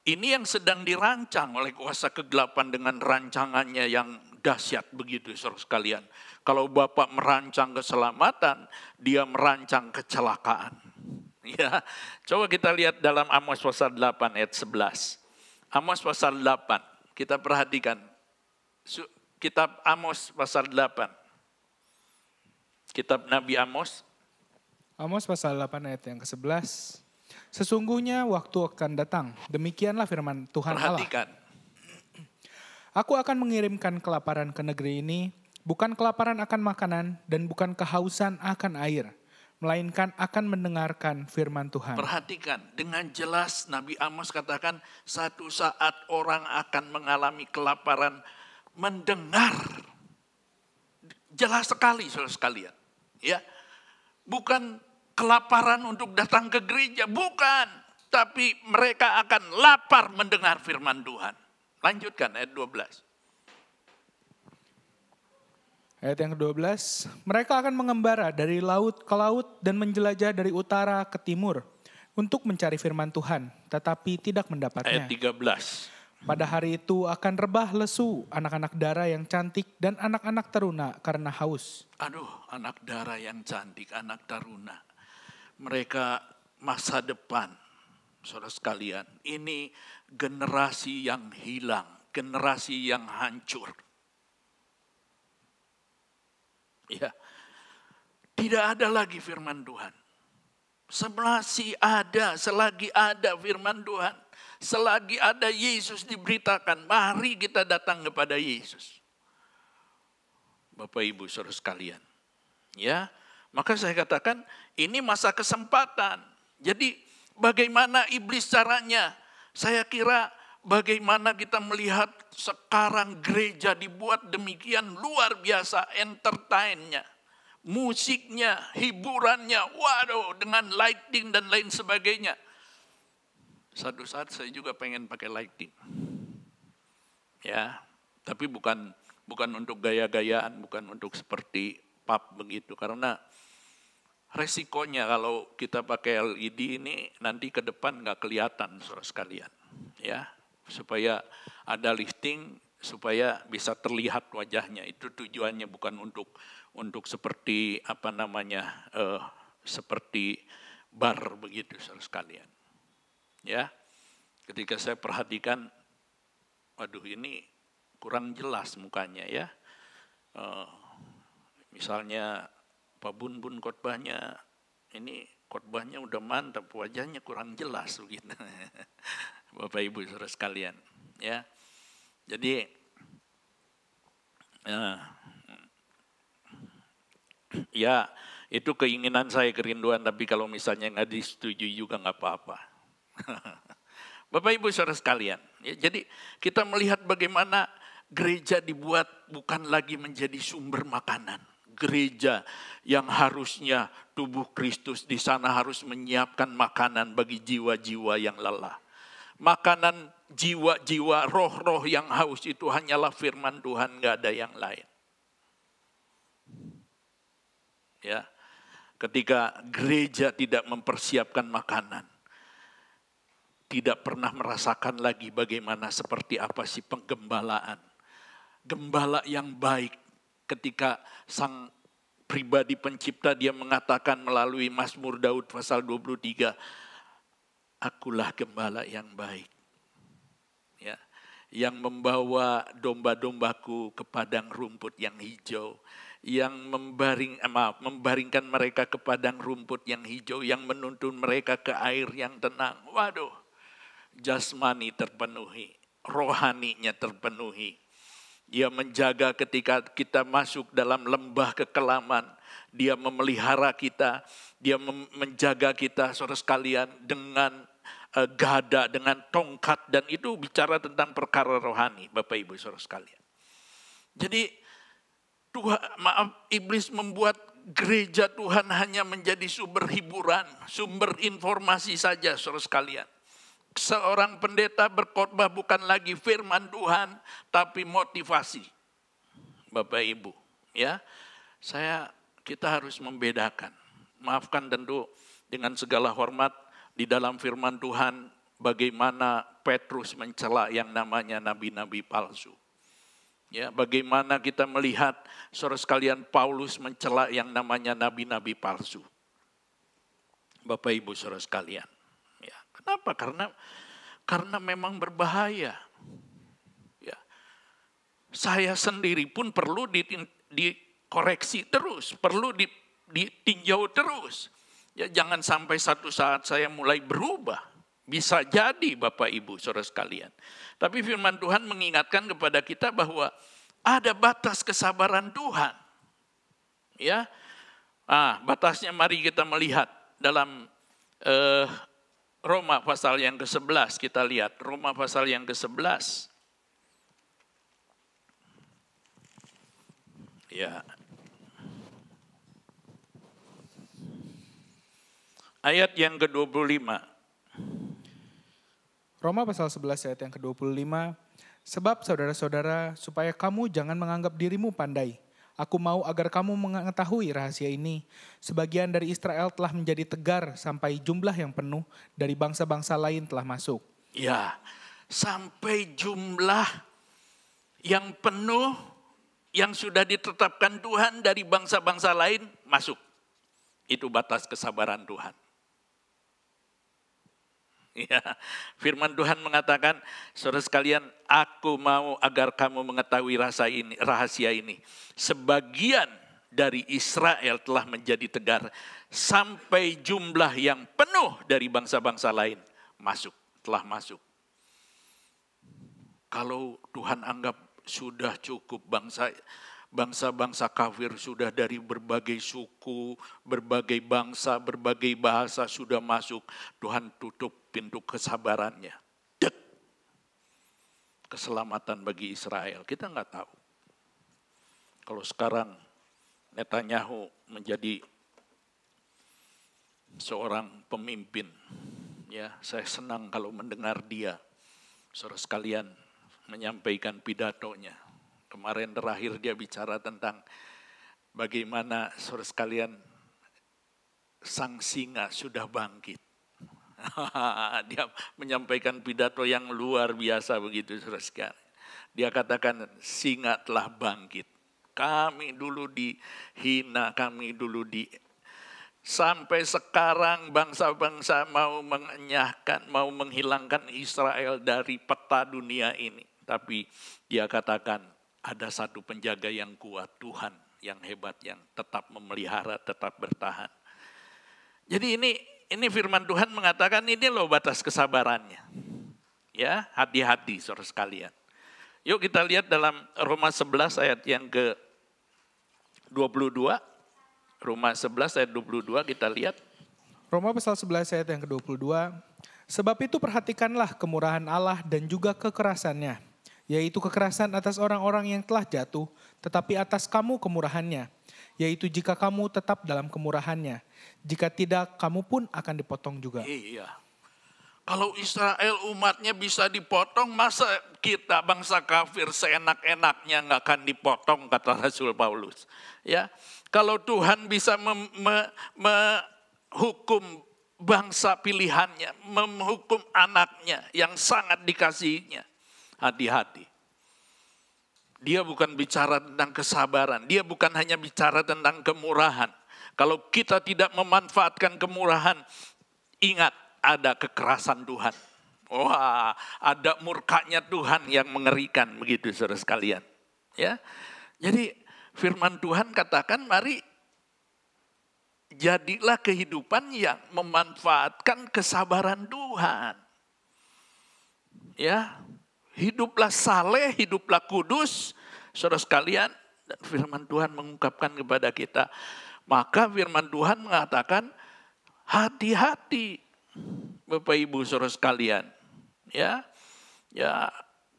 ini yang sedang dirancang oleh kuasa kegelapan dengan rancangannya yang dahsyat begitu saudara sekalian. Kalau Bapak merancang keselamatan, dia merancang kecelakaan. Ya, coba kita lihat dalam Amos pasal 8 ayat 11. Amos pasal 8, kita perhatikan. Kitab Amos pasal 8. Kitab Nabi Amos. Amos pasal 8 ayat yang ke-11. Sesungguhnya waktu akan datang, demikianlah firman Tuhan Allah. Perhatikan. Aku akan mengirimkan kelaparan ke negeri ini, bukan kelaparan akan makanan dan bukan kehausan akan air, melainkan akan mendengarkan firman Tuhan. Perhatikan, dengan jelas Nabi Amos katakan satu saat orang akan mengalami kelaparan mendengar. Jelas sekali saudara sekalian. Ya, bukan kelaparan untuk datang ke gereja, bukan. Tapi mereka akan lapar mendengar firman Tuhan. Lanjutkan ayat 12. Ayat yang ke-12, mereka akan mengembara dari laut ke laut dan menjelajah dari utara ke timur untuk mencari firman Tuhan, tetapi tidak mendapatnya. Ayat 13. Pada hari itu akan rebah lesu anak-anak dara yang cantik dan anak-anak teruna karena haus. Aduh, anak dara yang cantik, anak taruna. Mereka masa depan, saudara sekalian. Ini generasi yang hilang, generasi yang hancur. Ya, tidak ada lagi firman Tuhan. Selagi ada firman Tuhan, selagi ada Yesus diberitakan, mari kita datang kepada Yesus. Bapak Ibu saudara sekalian. Ya, maka saya katakan ini masa kesempatan. Jadi bagaimana iblis caranya? Saya kira bagaimana kita melihat sekarang gereja dibuat demikian luar biasa entertainnya. Musiknya, hiburannya, waduh dengan lighting dan lain sebagainya. Satu saat saya juga pengen pakai lighting. Ya, tapi bukan untuk gaya-gayaan, bukan untuk seperti pub begitu. Karena resikonya kalau kita pakai LED ini nanti ke depan nggak kelihatan saudara sekalian. Ya, supaya ada lifting, supaya bisa terlihat wajahnya. Itu tujuannya, bukan untuk seperti seperti bar begitu saudara sekalian. Ya, ketika saya perhatikan, waduh ini kurang jelas mukanya ya. Misalnya Pak Bun khotbahnya, ini khotbahnya udah mantap, wajahnya kurang jelas begitu. Bapak Ibu saudara sekalian, ya. Jadi ya itu keinginan saya, kerinduan, tapi kalau misalnya nggak disetujui juga nggak apa-apa. Bapak Ibu saudara sekalian, ya, jadi kita melihat bagaimana gereja dibuat bukan lagi menjadi sumber makanan. Gereja yang harusnya tubuh Kristus di sana harus menyiapkan makanan bagi jiwa-jiwa yang lelah. Makanan jiwa-jiwa, roh-roh yang haus itu hanyalah firman Tuhan, gak ada yang lain. Ya, ketika gereja tidak mempersiapkan makanan, tidak pernah merasakan lagi bagaimana seperti apa sih penggembalaan. Gembala yang baik ketika sang pribadi pencipta dia mengatakan melalui Mazmur Daud pasal 23, akulah gembala yang baik. Ya, yang membawa domba-dombaku ke padang rumput yang hijau, yang membaringkan mereka ke padang rumput yang hijau, yang menuntun mereka ke air yang tenang. Waduh, jasmani terpenuhi, rohaninya terpenuhi. Dia menjaga ketika kita masuk dalam lembah kekelaman. Dia memelihara kita, dia menjaga kita, saudara sekalian, dengan gada, dengan tongkat. Dan itu bicara tentang perkara rohani, Bapak Ibu saudara sekalian. Jadi iblis membuat gereja Tuhan hanya menjadi sumber hiburan, sumber informasi saja saudara sekalian. Seorang pendeta berkhotbah bukan lagi firman Tuhan, tapi motivasi. Bapak Ibu, ya, kita harus membedakan. Maafkan tentu dengan segala hormat di dalam firman Tuhan, bagaimana Petrus mencela yang namanya nabi-nabi palsu. Ya, bagaimana kita melihat saudara sekalian Paulus mencela yang namanya nabi-nabi palsu. Bapak Ibu saudara sekalian. Kenapa? Karena memang berbahaya. Ya. Saya sendiri pun perlu dikoreksi terus, perlu ditinjau terus. Ya, jangan sampai satu saat saya mulai berubah. Bisa jadi Bapak Ibu saudara sekalian. Tapi firman Tuhan mengingatkan kepada kita bahwa ada batas kesabaran Tuhan. Ya, batasnya mari kita melihat dalam Roma pasal yang ke-11, kita lihat Roma pasal yang ke-11. Ya. Ayat yang ke-25. Roma pasal 11 ayat yang ke-25. Sebab saudara-saudara, supaya kamu jangan menganggap dirimu pandai. Aku mau agar kamu mengetahui rahasia ini. Sebagian dari Israel telah menjadi tegar sampai jumlah yang penuh dari bangsa-bangsa lain telah masuk. Ya, sampai jumlah yang penuh yang sudah ditetapkan Tuhan dari bangsa-bangsa lain masuk. Itu batas kesabaran Tuhan. Ya, firman Tuhan mengatakan, saudara sekalian, aku mau agar kamu mengetahui rahasia ini. Sebagian dari Israel telah menjadi tegar sampai jumlah yang penuh dari bangsa-bangsa lain telah masuk. Kalau Tuhan anggap sudah cukup bangsa-bangsa kafir sudah dari berbagai suku, berbagai bangsa, berbagai bahasa sudah masuk, Tuhan tutup pintu kesabarannya. Keselamatan bagi Israel, kita nggak tahu. Kalau sekarang Netanyahu menjadi seorang pemimpin, ya saya senang kalau mendengar dia, saudara sekalian, menyampaikan pidatonya. Kemarin terakhir dia bicara tentang bagaimana saudara sekalian sang singa sudah bangkit. Dia menyampaikan pidato yang luar biasa begitu saudara sekalian. Dia katakan singa telah bangkit. Kami dulu dihina, kami dulu sampai sekarang bangsa-bangsa mau mau menghilangkan Israel dari peta dunia ini. Tapi dia katakan ada satu penjaga yang kuat, Tuhan yang hebat, yang tetap memelihara, tetap bertahan. Jadi ini firman Tuhan mengatakan ini loh batas kesabarannya. Ya, hati-hati saudara sekalian. Yuk kita lihat dalam Roma 11 ayat yang ke-22. Roma 11 ayat 22 kita lihat. Roma pasal 11 ayat yang ke-22. Sebab itu perhatikanlah kemurahan Allah dan juga kekerasannya, yaitu kekerasan atas orang-orang yang telah jatuh, tetapi atas kamu kemurahannya, yaitu jika kamu tetap dalam kemurahannya. Jika tidak, kamu pun akan dipotong juga. Iya. Kalau Israel umatnya bisa dipotong, masa kita bangsa kafir seenak-enaknya nggak akan dipotong, kata Rasul Paulus. Ya, kalau Tuhan bisa menghukum bangsa pilihannya, menghukum anaknya yang sangat dikasihinya. Hati-hati. Dia bukan bicara tentang kesabaran, dia bukan hanya bicara tentang kemurahan. Kalau kita tidak memanfaatkan kemurahan, ingat ada kekerasan Tuhan. Wah, ada murkanya Tuhan yang mengerikan begitu saudara sekalian. Ya. Jadi firman Tuhan katakan, mari jadilah kehidupan yang memanfaatkan kesabaran Tuhan. Ya, hiduplah saleh, hiduplah kudus, saudara sekalian. Dan firman Tuhan mengungkapkan kepada kita. Maka firman Tuhan mengatakan, hati-hati Bapak Ibu saudara sekalian. Ya,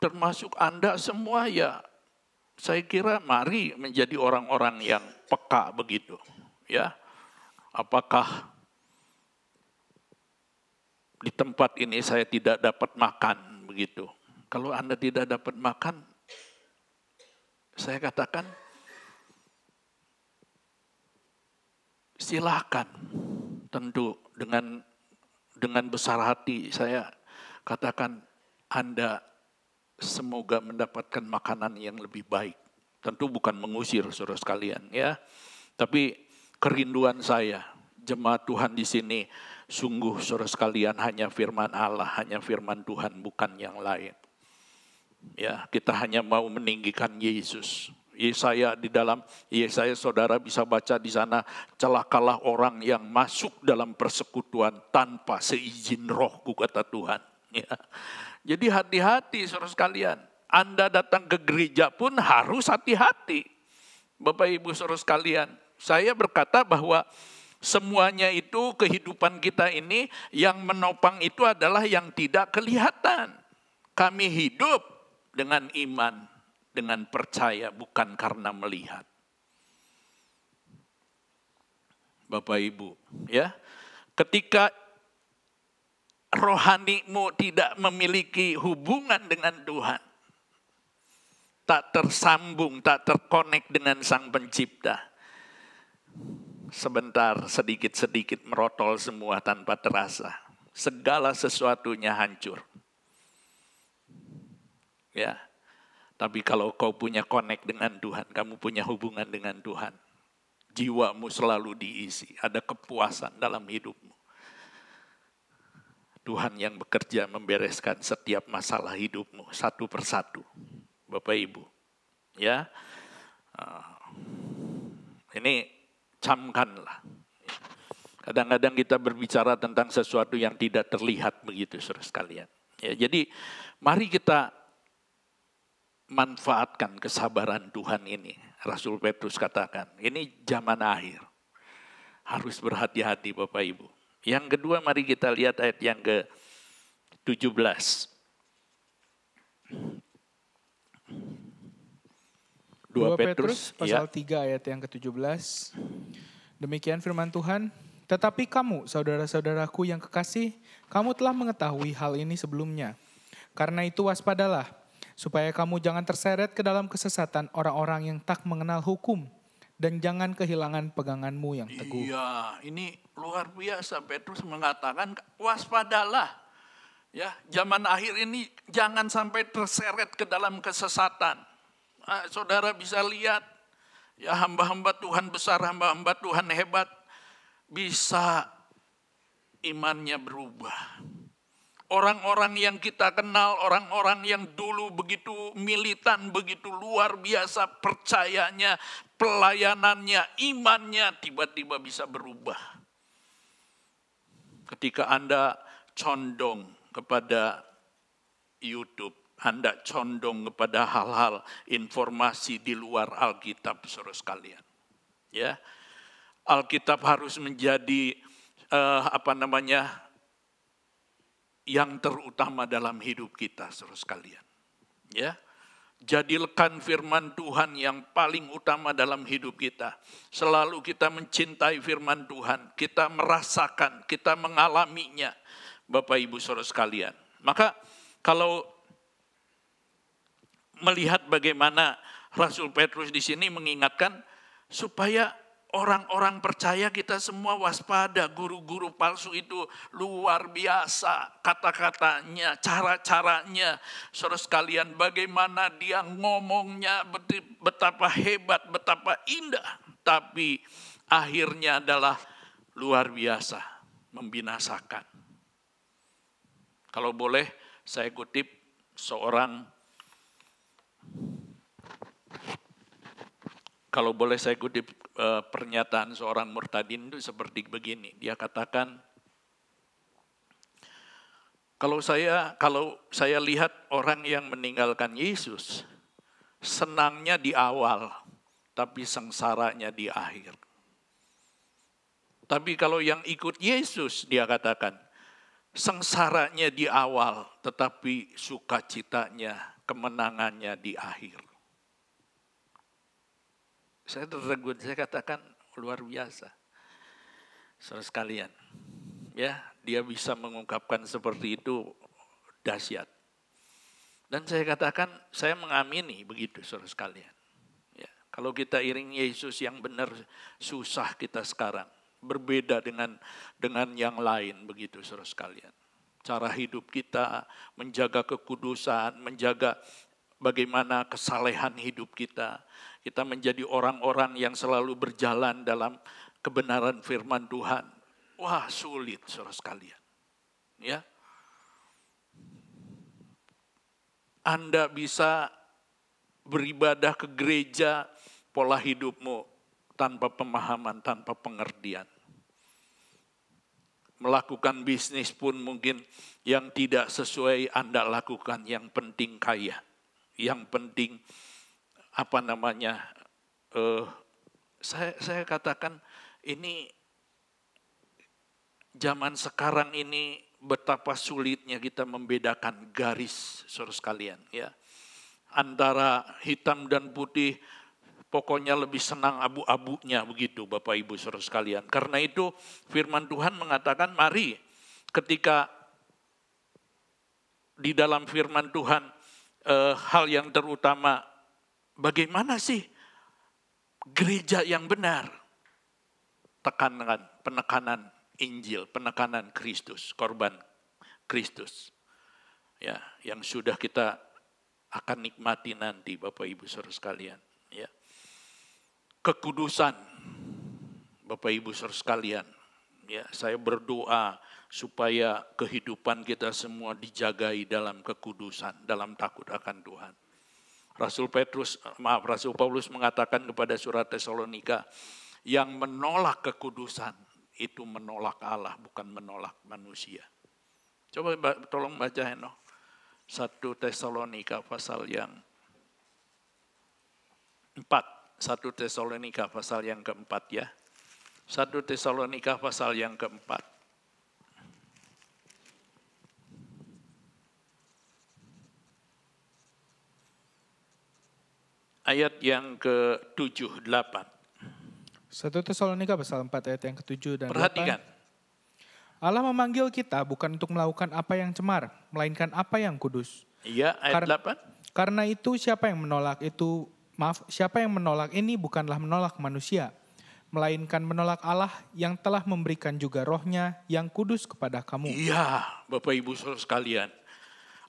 termasuk Anda semua ya. Saya kira mari menjadi orang-orang yang peka begitu. Ya, apakah di tempat ini saya tidak dapat makan begitu. Kalau Anda tidak dapat makan, saya katakan silakan. Tentu dengan besar hati saya katakan Anda semoga mendapatkan makanan yang lebih baik. Tentu bukan mengusir saudara sekalian ya. Tapi kerinduan saya, jemaat Tuhan di sini, sungguh saudara sekalian hanya firman Allah, hanya firman Tuhan, bukan yang lain. Ya, kita hanya mau meninggikan Yesus. Yesaya di dalam Yesaya saudara bisa baca di sana, celakalah orang yang masuk dalam persekutuan tanpa seizin Rohku, kata Tuhan. Ya. Jadi hati-hati saudara sekalian. Anda datang ke gereja pun harus hati-hati. Bapak Ibu saudara sekalian, saya berkata bahwa semuanya itu kehidupan kita ini yang menopang itu adalah yang tidak kelihatan. Kami hidup dengan iman, dengan percaya, bukan karena melihat. Bapak Ibu, ya. Ketika rohanimu tidak memiliki hubungan dengan Tuhan, tak tersambung, tak terkonek dengan Sang Pencipta, sebentar sedikit-sedikit merotol semua tanpa terasa. Segala sesuatunya hancur. Ya. Tapi kalau kau punya connect dengan Tuhan, kamu punya hubungan dengan Tuhan, jiwamu selalu diisi, ada kepuasan dalam hidupmu. Tuhan yang bekerja membereskan setiap masalah hidupmu satu persatu. Bapak Ibu, ya. Ini camkanlah. Kadang-kadang kita berbicara tentang sesuatu yang tidak terlihat begitu saudara sekalian. Ya, jadi mari kita manfaatkan kesabaran Tuhan ini. Rasul Petrus katakan, ini zaman akhir. Harus berhati-hati Bapak Ibu. Yang kedua, mari kita lihat ayat yang ke-17. 2 Petrus pasal 3 ayat yang ke-17. Demikian firman Tuhan. Tetapi kamu, saudara-saudaraku yang kekasih, kamu telah mengetahui hal ini sebelumnya. Karena itu waspadalah, supaya kamu jangan terseret ke dalam kesesatan orang-orang yang tak mengenal hukum. Dan jangan kehilangan peganganmu yang teguh. Iya, ini luar biasa. Petrus mengatakan waspadalah. Ya, zaman akhir ini jangan sampai terseret ke dalam kesesatan. Saudara bisa lihat, ya hamba-hamba Tuhan besar, hamba-hamba Tuhan hebat, bisa imannya berubah. Orang-orang yang kita kenal, orang-orang yang dulu begitu militan, begitu luar biasa percayanya, pelayanannya, imannya tiba-tiba bisa berubah. Ketika Anda condong kepada YouTube, Anda condong kepada hal-hal informasi di luar Alkitab, saudara sekalian. Ya, Alkitab harus menjadi yang terutama dalam hidup kita, saudara sekalian. Ya, jadikan firman Tuhan yang paling utama dalam hidup kita. Selalu kita mencintai firman Tuhan, kita merasakan, kita mengalaminya, Bapak Ibu saudara sekalian. Maka kalau melihat bagaimana Rasul Petrus di sini mengingatkan supaya orang-orang percaya kita semua waspada. Guru-guru palsu itu luar biasa kata-katanya, cara-caranya. Saudara sekalian, bagaimana dia ngomongnya, betapa hebat, betapa indah. Tapi akhirnya adalah luar biasa, membinasakan. Kalau boleh saya kutip pernyataan seorang murtadin itu seperti begini. Dia katakan, kalau saya lihat orang yang meninggalkan Yesus, senangnya di awal, tapi sengsaranya di akhir. Tapi kalau yang ikut Yesus, dia katakan, sengsaranya di awal, tetapi sukacitanya, kemenangannya di akhir. Saya tertegun, saya katakan luar biasa. Saudara sekalian, ya, dia bisa mengungkapkan seperti itu, dahsyat. Dan saya katakan, saya mengamini begitu, saudara sekalian. Ya, kalau kita iring Yesus yang benar, susah kita sekarang. Berbeda dengan yang lain begitu, saudara sekalian. Cara hidup kita, menjaga kekudusan, menjaga bagaimana kesalehan hidup kita. Kita menjadi orang-orang yang selalu berjalan dalam kebenaran firman Tuhan. Wah, sulit, saudara sekalian. Ya. Anda bisa beribadah ke gereja, pola hidupmu tanpa pemahaman, tanpa pengertian. Melakukan bisnis pun mungkin yang tidak sesuai Anda lakukan, yang penting kaya. Yang penting saya katakan ini zaman sekarang ini betapa sulitnya kita membedakan garis, saudara sekalian, ya. Antara hitam dan putih, pokoknya lebih senang abu-abunya begitu, Bapak Ibu saudara sekalian. Karena itu firman Tuhan mengatakan, mari ketika di dalam firman Tuhan hal yang terutama, bagaimana sih gereja yang benar? Penekanan Injil, penekanan Kristus, korban Kristus. Ya, yang sudah kita akan nikmati nanti, Bapak Ibu saudara sekalian, ya. Kekudusan, Bapak Ibu saudara sekalian, ya, saya berdoa supaya kehidupan kita semua dijagai dalam kekudusan, dalam takut akan Tuhan. Rasul Paulus mengatakan kepada surat Tesalonika, yang menolak kekudusan itu menolak Allah, bukan menolak manusia. Coba tolong baca Heno. 1 Tesalonika pasal yang 4. 1 Tesalonika pasal yang keempat, ya. 1 Tesalonika pasal yang keempat. Ayat yang ke-7, 8. 1 Tesalonika pasal 4 ayat yang ke-7 dan 8. Perhatikan. Allah memanggil kita bukan untuk melakukan apa yang cemar, melainkan apa yang kudus. Iya, ayat 8. Karena itu siapa yang menolak ini bukanlah menolak manusia, melainkan menolak Allah yang telah memberikan juga rohnya yang kudus kepada kamu. Iya, Bapak Ibu saudara sekalian.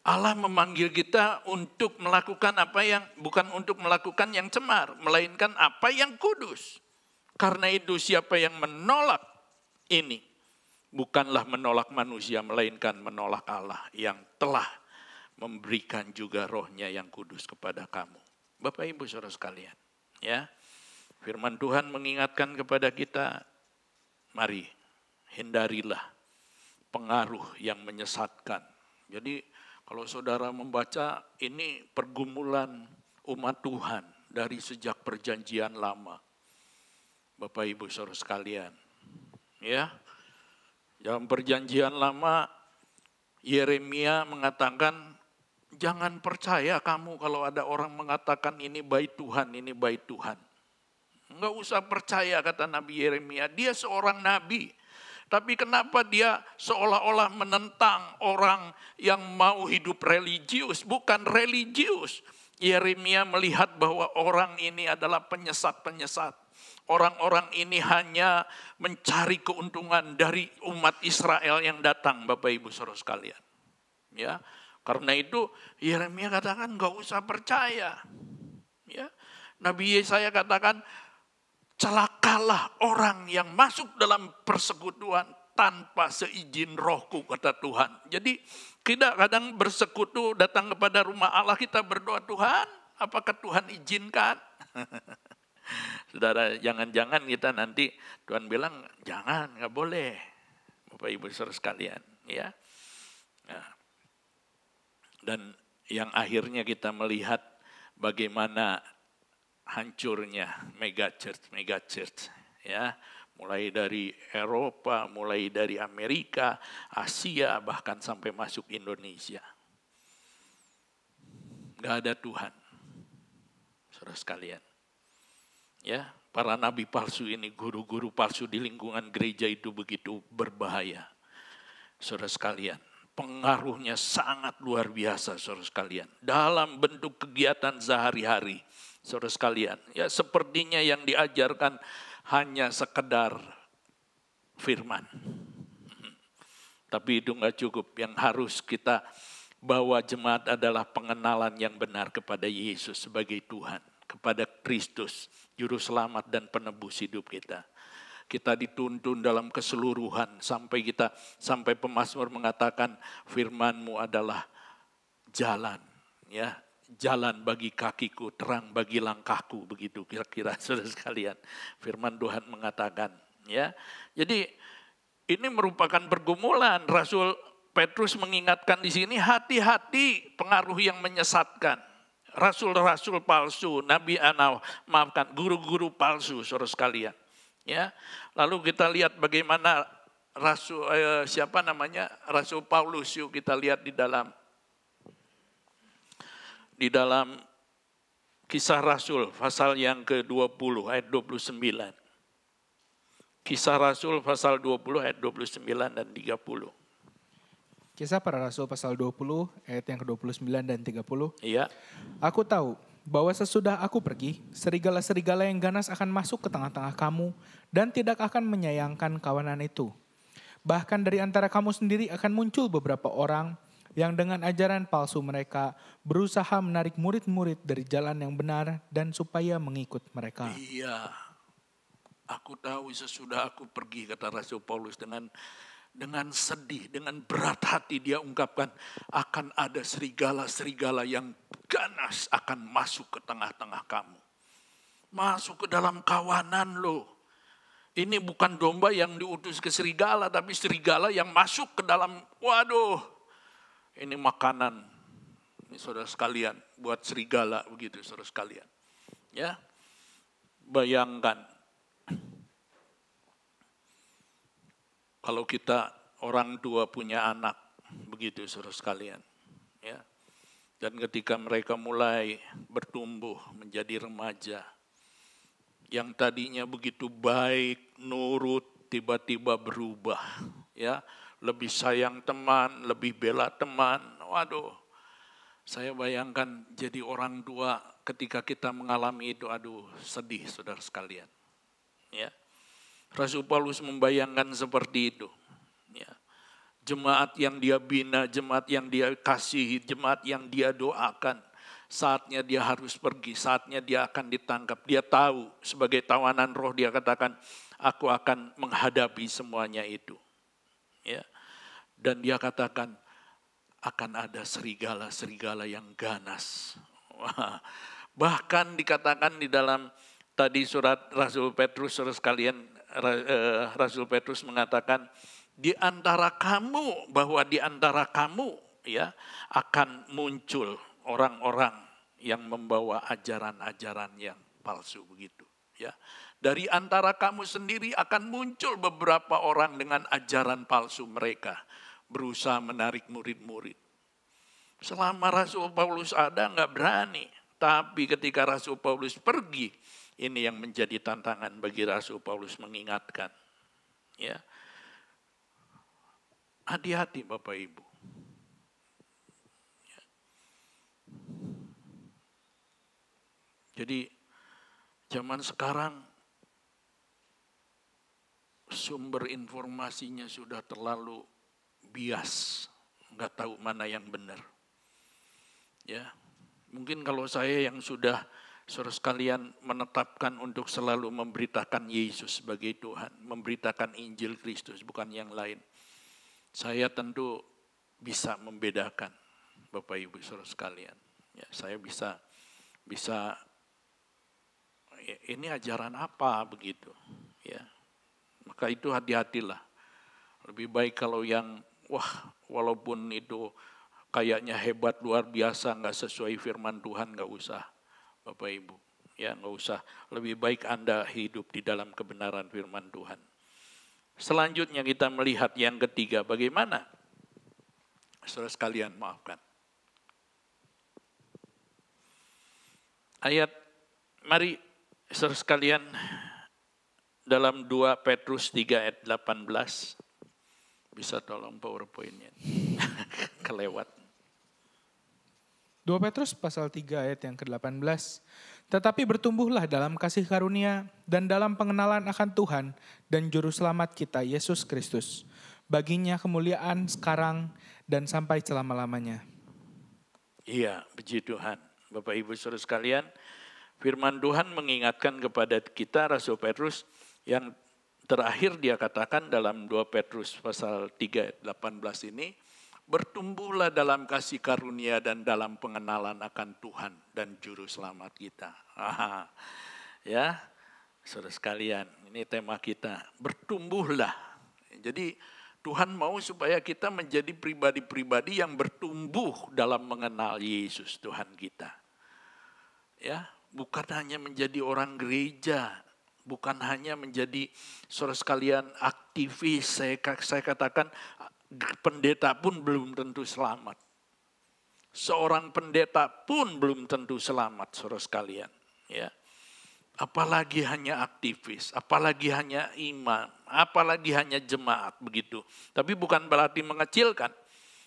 Allah memanggil kita untuk melakukan bukan untuk melakukan yang cemar, melainkan apa yang kudus. Karena itu siapa yang menolak ini, bukanlah menolak manusia, melainkan menolak Allah yang telah memberikan juga rohnya yang kudus kepada kamu. Bapak Ibu saudara sekalian, ya, firman Tuhan mengingatkan kepada kita, mari hindarilah pengaruh yang menyesatkan. Jadi kalau saudara membaca ini pergumulan umat Tuhan dari sejak perjanjian lama. Bapak Ibu saudara sekalian, ya, dalam perjanjian lama Yeremia mengatakan, jangan percaya kamu kalau ada orang mengatakan ini bait Tuhan, ini bait Tuhan. Enggak usah percaya, kata Nabi Yeremia. Dia seorang nabi. Tapi kenapa dia seolah-olah menentang orang yang mau hidup religius? Bukan religius. Yeremia melihat bahwa orang ini adalah penyesat-penyesat. Orang-orang ini hanya mencari keuntungan dari umat Israel yang datang, Bapak Ibu Saudara sekalian. Ya, karena itu Yeremia katakan nggak usah percaya. Ya, Nabi Yesaya katakan celakalah orang yang masuk dalam persekutuan tanpa seizin Rohku, kata Tuhan. Jadi kita kadang bersekutu datang kepada rumah Allah, kita berdoa, Tuhan, apakah Tuhan izinkan? Saudara, jangan-jangan kita nanti Tuhan bilang jangan, nggak boleh, Bapak Ibu Saudara sekalian, ya. Nah, dan yang akhirnya kita melihat bagaimana hancurnya mega church, ya. Mulai dari Eropa, mulai dari Amerika, Asia, bahkan sampai masuk Indonesia. Gak ada Tuhan, saudara sekalian. Ya, para nabi palsu ini, guru-guru palsu di lingkungan gereja itu begitu berbahaya. Saudara sekalian, pengaruhnya sangat luar biasa, saudara sekalian. Dalam bentuk kegiatan sehari-hari, saudara sekalian. Ya, sepertinya yang diajarkan hanya sekedar firman. Tapi itu enggak cukup. Yang harus kita bawa jemaat adalah pengenalan yang benar kepada Yesus sebagai Tuhan. Kepada Kristus, Juru Selamat dan Penebus hidup kita. Kita dituntun dalam keseluruhan sampai pemazmur mengatakan firman-Mu adalah jalan, ya. Jalan bagi kakiku, terang bagi langkahku, begitu kira-kira saudara sekalian. Firman Tuhan mengatakan, ya. Jadi ini merupakan pergumulan. Rasul Petrus mengingatkan di sini, hati-hati pengaruh yang menyesatkan. Rasul-rasul palsu, guru-guru palsu, saudara sekalian. Ya. Lalu kita lihat bagaimana Rasul Paulus, yuk kita lihat di dalam Kisah Rasul pasal yang ke-20 ayat 29. Kisah Rasul pasal 20 ayat 29 dan 30. Kisah para Rasul pasal 20 ayat yang ke-29 dan 30. Iya. Aku tahu bahwa sesudah aku pergi, serigala-serigala yang ganas akan masuk ke tengah-tengah kamu dan tidak akan menyayangkan kawanan itu. Bahkan dari antara kamu sendiri akan muncul beberapa orang yang dengan ajaran palsu mereka berusaha menarik murid-murid dari jalan yang benar dan supaya mengikut mereka. Iya, aku tahu sesudah aku pergi, kata Rasul Paulus dengan sedih, dengan berat hati dia ungkapkan akan ada serigala-serigala yang ganas akan masuk ke tengah-tengah kamu. Masuk ke dalam kawanan lo. Ini bukan domba yang diutus ke serigala, tapi serigala yang masuk ke dalam, waduh. Ini makanan, ini saudara sekalian, buat serigala begitu saudara sekalian. Ya, bayangkan kalau kita orang tua punya anak begitu saudara sekalian. Ya, dan ketika mereka mulai bertumbuh menjadi remaja, yang tadinya begitu baik, nurut, tiba-tiba berubah. Ya. Lebih sayang teman, lebih bela teman. Waduh, saya bayangkan jadi orang tua ketika kita mengalami itu, aduh sedih saudara sekalian. Ya, Rasul Paulus membayangkan seperti itu. Ya, jemaat yang dia bina, jemaat yang dia kasihi, jemaat yang dia doakan. Saatnya dia harus pergi, saatnya dia akan ditangkap. Dia tahu sebagai tawanan roh, dia katakan, aku akan menghadapi semuanya itu. Ya, dan dia katakan akan ada serigala-serigala yang ganas. Wah, bahkan dikatakan di dalam tadi surat Rasul Petrus, saudara sekalian, Rasul Petrus mengatakan di antara kamu, bahwa di antara kamu ya akan muncul orang-orang yang membawa ajaran-ajaran yang palsu begitu. Ya, dari antara kamu sendiri akan muncul beberapa orang dengan ajaran palsu mereka, berusaha menarik murid-murid. Selama Rasul Paulus ada nggak berani, tapi ketika Rasul Paulus pergi, ini yang menjadi tantangan bagi Rasul Paulus mengingatkan. Ya, hati-hati Bapak Ibu. Ya. Jadi zaman sekarang sumber informasinya sudah terlalu bias, nggak tahu mana yang benar. Ya, mungkin kalau saya yang sudah saudara sekalian menetapkan untuk selalu memberitakan Yesus sebagai Tuhan, memberitakan Injil Kristus bukan yang lain, saya tentu bisa membedakan, Bapak Ibu saudara sekalian. Ya, saya bisa ini ajaran apa begitu, ya. Maka itu hati-hatilah. Lebih baik kalau yang walaupun itu kayaknya hebat luar biasa nggak sesuai firman Tuhan, nggak usah, Bapak Ibu. Ya, nggak usah. Lebih baik Anda hidup di dalam kebenaran firman Tuhan. Selanjutnya kita melihat yang ketiga, bagaimana? Saudara sekalian, maafkan. Mari saudara sekalian, dalam 2 Petrus 3 ayat 18, bisa tolong PowerPoint-nya, kelewat. 2 Petrus pasal 3 ayat yang ke-18. Tetapi bertumbuhlah dalam kasih karunia dan dalam pengenalan akan Tuhan dan Juru Selamat kita, Yesus Kristus. Baginya kemuliaan sekarang dan sampai selama-lamanya. Iya, puji Tuhan. Bapak Ibu saudara sekalian, firman Tuhan mengingatkan kepada kita, Rasul Petrus, yang terakhir dia katakan dalam 2 Petrus pasal 3 ayat 18 ini, bertumbuhlah dalam kasih karunia dan dalam pengenalan akan Tuhan dan Juru Selamat kita. Ya, saudara sekalian, ini tema kita, bertumbuhlah. Jadi Tuhan mau supaya kita menjadi pribadi-pribadi yang bertumbuh dalam mengenal Yesus Tuhan kita. Ya, bukan hanya menjadi orang gereja, bukan hanya menjadi saudara sekalian aktivis. Saya katakan pendeta pun belum tentu selamat. Seorang pendeta pun belum tentu selamat, saudara sekalian. Ya, apalagi hanya aktivis, apalagi hanya imam, apalagi hanya jemaat begitu. Tapi bukan berarti mengecilkan.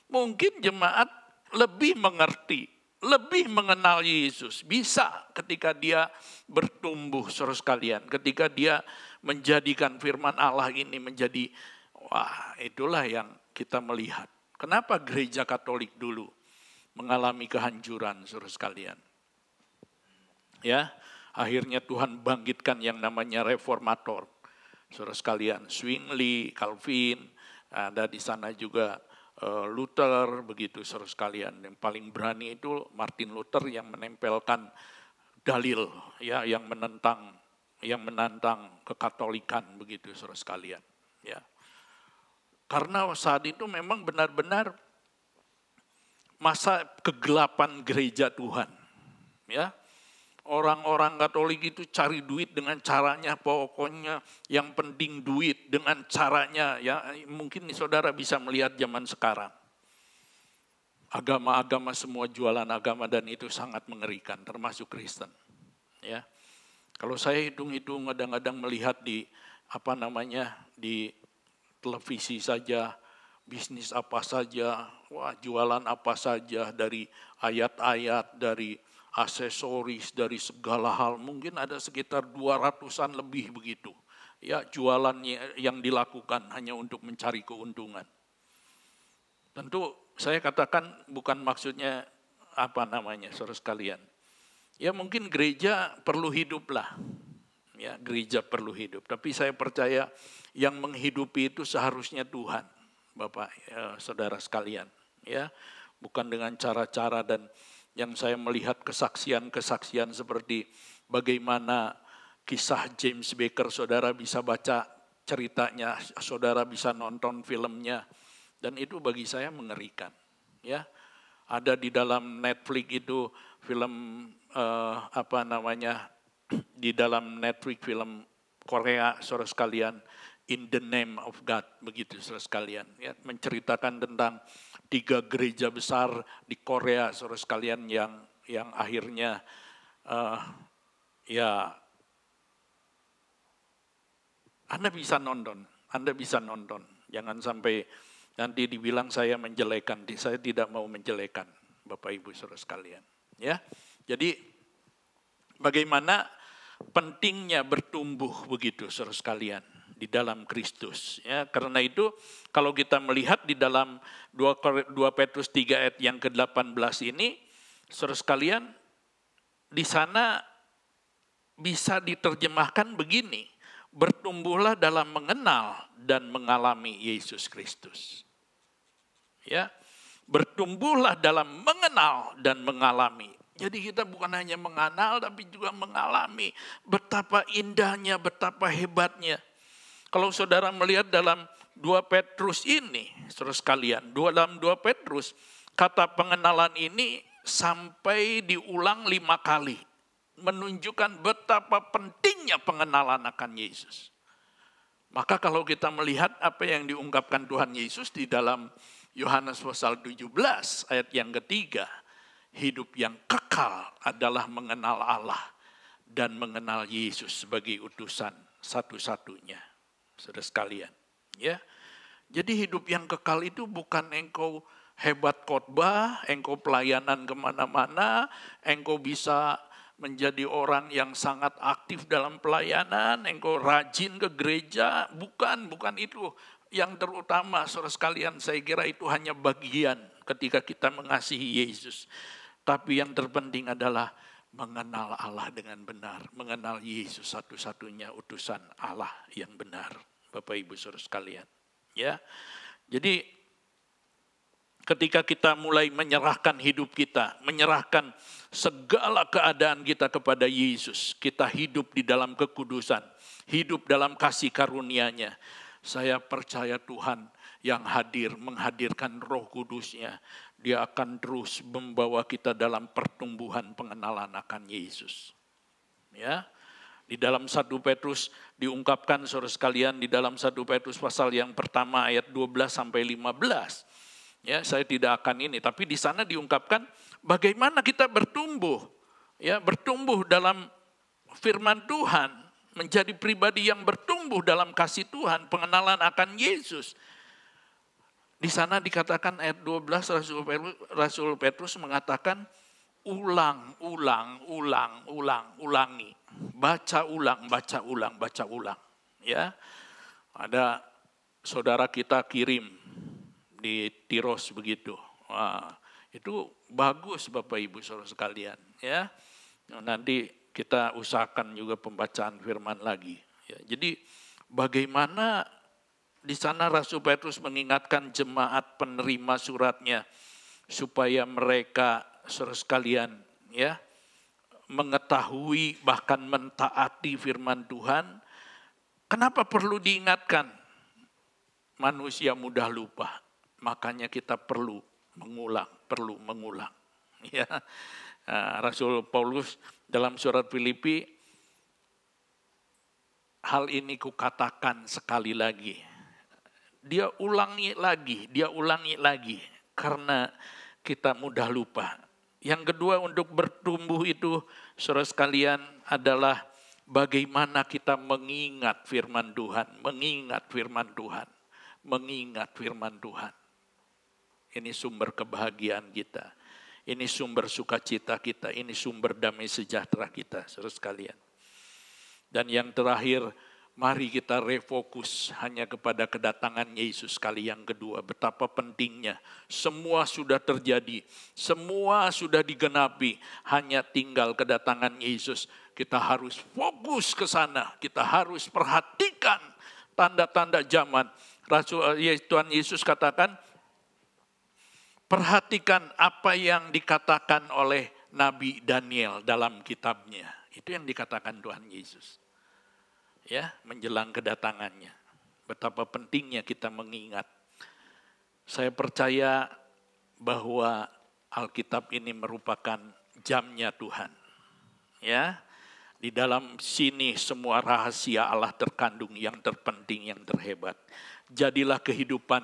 Mungkin jemaat lebih mengerti, lebih mengenal Yesus. Bisa ketika dia bertumbuh, saudara sekalian. Ketika dia menjadikan firman Allah ini menjadi, itulah yang kita melihat. Kenapa gereja Katolik dulu mengalami kehancuran, saudara sekalian? Ya, akhirnya Tuhan bangkitkan yang namanya reformator. Saudara sekalian, Zwingli, Calvin, ada di sana juga Luther, begitu saudara sekalian. Yang paling berani itu Martin Luther yang menempelkan dalil, ya, yang menantang kekatolikan, begitu saudara sekalian. Ya, karena saat itu memang benar-benar masa kegelapan gereja Tuhan. Ya, orang-orang Katolik itu cari duit dengan caranya, pokoknya yang penting duit dengan caranya. Ya, mungkin saudara bisa melihat zaman sekarang. Agama-agama semua jualan agama dan itu sangat mengerikan, termasuk Kristen. Ya, kalau saya hitung-hitung kadang-kadang melihat di di televisi saja, bisnis apa saja, jualan apa saja, dari ayat-ayat, dari aksesoris, dari segala hal, mungkin ada sekitar 200-an lebih begitu. Ya, jualan yang dilakukan hanya untuk mencari keuntungan. Tentu saya katakan bukan maksudnya saudara sekalian. Ya, mungkin gereja perlu hidup lah. Ya, gereja perlu hidup. Tapi saya percaya yang menghidupi itu seharusnya Tuhan, Bapak, saudara sekalian. Ya, bukan dengan cara-cara. Dan yang saya melihat kesaksian-kesaksian seperti bagaimana kisah James Baker, saudara bisa baca ceritanya, saudara bisa nonton filmnya, dan itu bagi saya mengerikan. Ya, ada di dalam Netflix itu film di dalam Netflix film Korea, saudara sekalian, In the Name of God, begitu saudara sekalian. Ya, menceritakan tentang 3 gereja besar di Korea, saudara sekalian, yang akhirnya Anda bisa nonton. Jangan sampai nanti dibilang saya menjelekan. Saya tidak mau menjelekan, Bapak Ibu saudara sekalian. Ya, jadi bagaimana pentingnya bertumbuh begitu saudara sekalian di dalam Kristus. Ya, karena itu kalau kita melihat di dalam 2 Petrus 3 ayat yang ke-18 ini, saudara sekalian, di sana bisa diterjemahkan begini, bertumbuhlah dalam mengenal dan mengalami Yesus Kristus. Ya, bertumbuhlah dalam mengenal dan mengalami. Jadi kita bukan hanya mengenal tapi juga mengalami betapa indahnya, betapa hebatnya. Kalau saudara melihat dalam 2 Petrus ini, saudara sekalian, dalam 2 Petrus, kata pengenalan ini sampai diulang 5 kali. Menunjukkan betapa pentingnya pengenalan akan Yesus. Maka kalau kita melihat apa yang diungkapkan Tuhan Yesus di dalam Yohanes pasal 17 ayat yang ketiga, hidup yang kekal adalah mengenal Allah dan mengenal Yesus sebagai utusan satu-satunya. Saudara sekalian, ya. Jadi hidup yang kekal itu bukan engkau hebat khotbah, engkau pelayanan kemana-mana, engkau bisa menjadi orang yang sangat aktif dalam pelayanan, engkau rajin ke gereja, bukan itu. Yang terutama, saudara sekalian, saya kira itu hanya bagian ketika kita mengasihi Yesus. Tapi yang terpenting adalah mengenal Allah dengan benar, mengenal Yesus satu-satunya utusan Allah yang benar, Bapak Ibu saudara sekalian. Ya, jadi ketika kita mulai menyerahkan hidup kita, menyerahkan segala keadaan kita kepada Yesus, kita hidup di dalam kekudusan, hidup dalam kasih karunia-Nya. Saya percaya Tuhan yang hadir, menghadirkan Roh Kudus-Nya. Dia akan terus membawa kita dalam pertumbuhan pengenalan akan Yesus. Ya, di dalam 1 Petrus diungkapkan saudara sekalian, di dalam 1 Petrus pasal yang pertama ayat 12 sampai 15. Ya, saya tidak akan ini, tapi di sana diungkapkan bagaimana kita bertumbuh. Ya, bertumbuh dalam firman Tuhan, menjadi pribadi yang bertumbuh dalam kasih Tuhan, pengenalan akan Yesus. Di sana dikatakan ayat 12 Rasul Petrus mengatakan ulangi. Baca ulang. Ya. Ada saudara kita kirim di Tiros begitu. Wah, itu bagus Bapak Ibu saudara sekalian, ya. Nanti kita usahakan juga pembacaan firman lagi. Ya, jadi bagaimana di sana Rasul Petrus mengingatkan jemaat penerima suratnya supaya mereka saudara sekalian ya mengetahui bahkan mentaati firman Tuhan. Kenapa perlu diingatkan? Manusia mudah lupa, makanya kita perlu mengulang. Ya, Rasul Paulus dalam surat Filipi, hal ini kukatakan sekali lagi. Dia ulangi lagi karena kita mudah lupa. Yang kedua untuk bertumbuh itu saudara sekalian adalah bagaimana kita mengingat firman Tuhan. Ini sumber kebahagiaan kita. Ini sumber sukacita kita. Ini sumber damai sejahtera kita saudara sekalian. Dan yang terakhir, mari kita refokus hanya kepada kedatangan Yesus kali yang kedua. Betapa pentingnya. Semua sudah terjadi. Semua sudah digenapi. Hanya tinggal kedatangan Yesus. Kita harus fokus ke sana. Kita harus perhatikan tanda-tanda zaman. Tuhan Yesus katakan, perhatikan apa yang dikatakan oleh Nabi Daniel dalam kitabnya. Itu yang dikatakan Tuhan Yesus. Ya, menjelang kedatangannya. Betapa pentingnya kita mengingat. Saya percaya bahwa Alkitab ini merupakan jamnya Tuhan. Ya, di dalam sini semua rahasia Allah terkandung, yang terpenting, yang terhebat. Jadilah kehidupan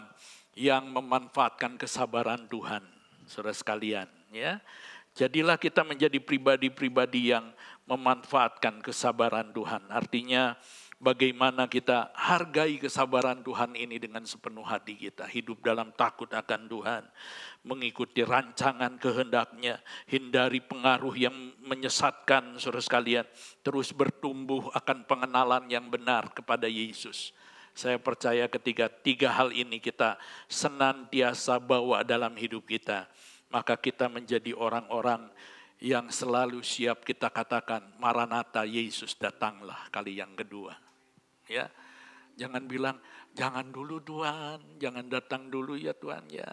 yang memanfaatkan kesabaran Tuhan, saudara sekalian. Ya, jadilah kita menjadi pribadi-pribadi yang memanfaatkan kesabaran Tuhan. Artinya bagaimana kita hargai kesabaran Tuhan ini dengan sepenuh hati kita. Hidup dalam takut akan Tuhan. Mengikuti rancangan kehendak-Nya. Hindari pengaruh yang menyesatkan saudara sekalian. Terus bertumbuh akan pengenalan yang benar kepada Yesus. Saya percaya ketika 3 hal ini kita senantiasa bawa dalam hidup kita, maka kita menjadi orang-orang yang selalu siap kita katakan, Maranatha, Yesus datanglah kali yang kedua. Ya, jangan bilang, jangan dulu Tuhan, jangan datang dulu ya Tuhan ya.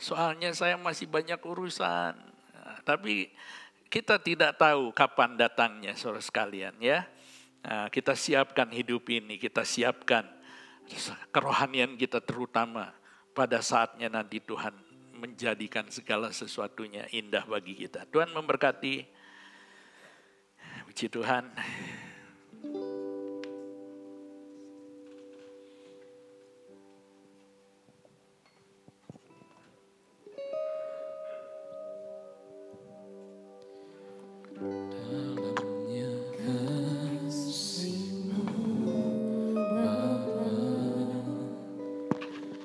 Soalnya saya masih banyak urusan. Nah, tapi kita tidak tahu kapan datangnya, saudara sekalian ya. Nah, kita siapkan hidup ini, kita siapkan kerohanian kita terutama pada saatnya nanti Tuhan menjadikan segala sesuatunya indah bagi kita. Tuhan memberkati. Puji Tuhan. Dalamnya kasih-Mu Bapa,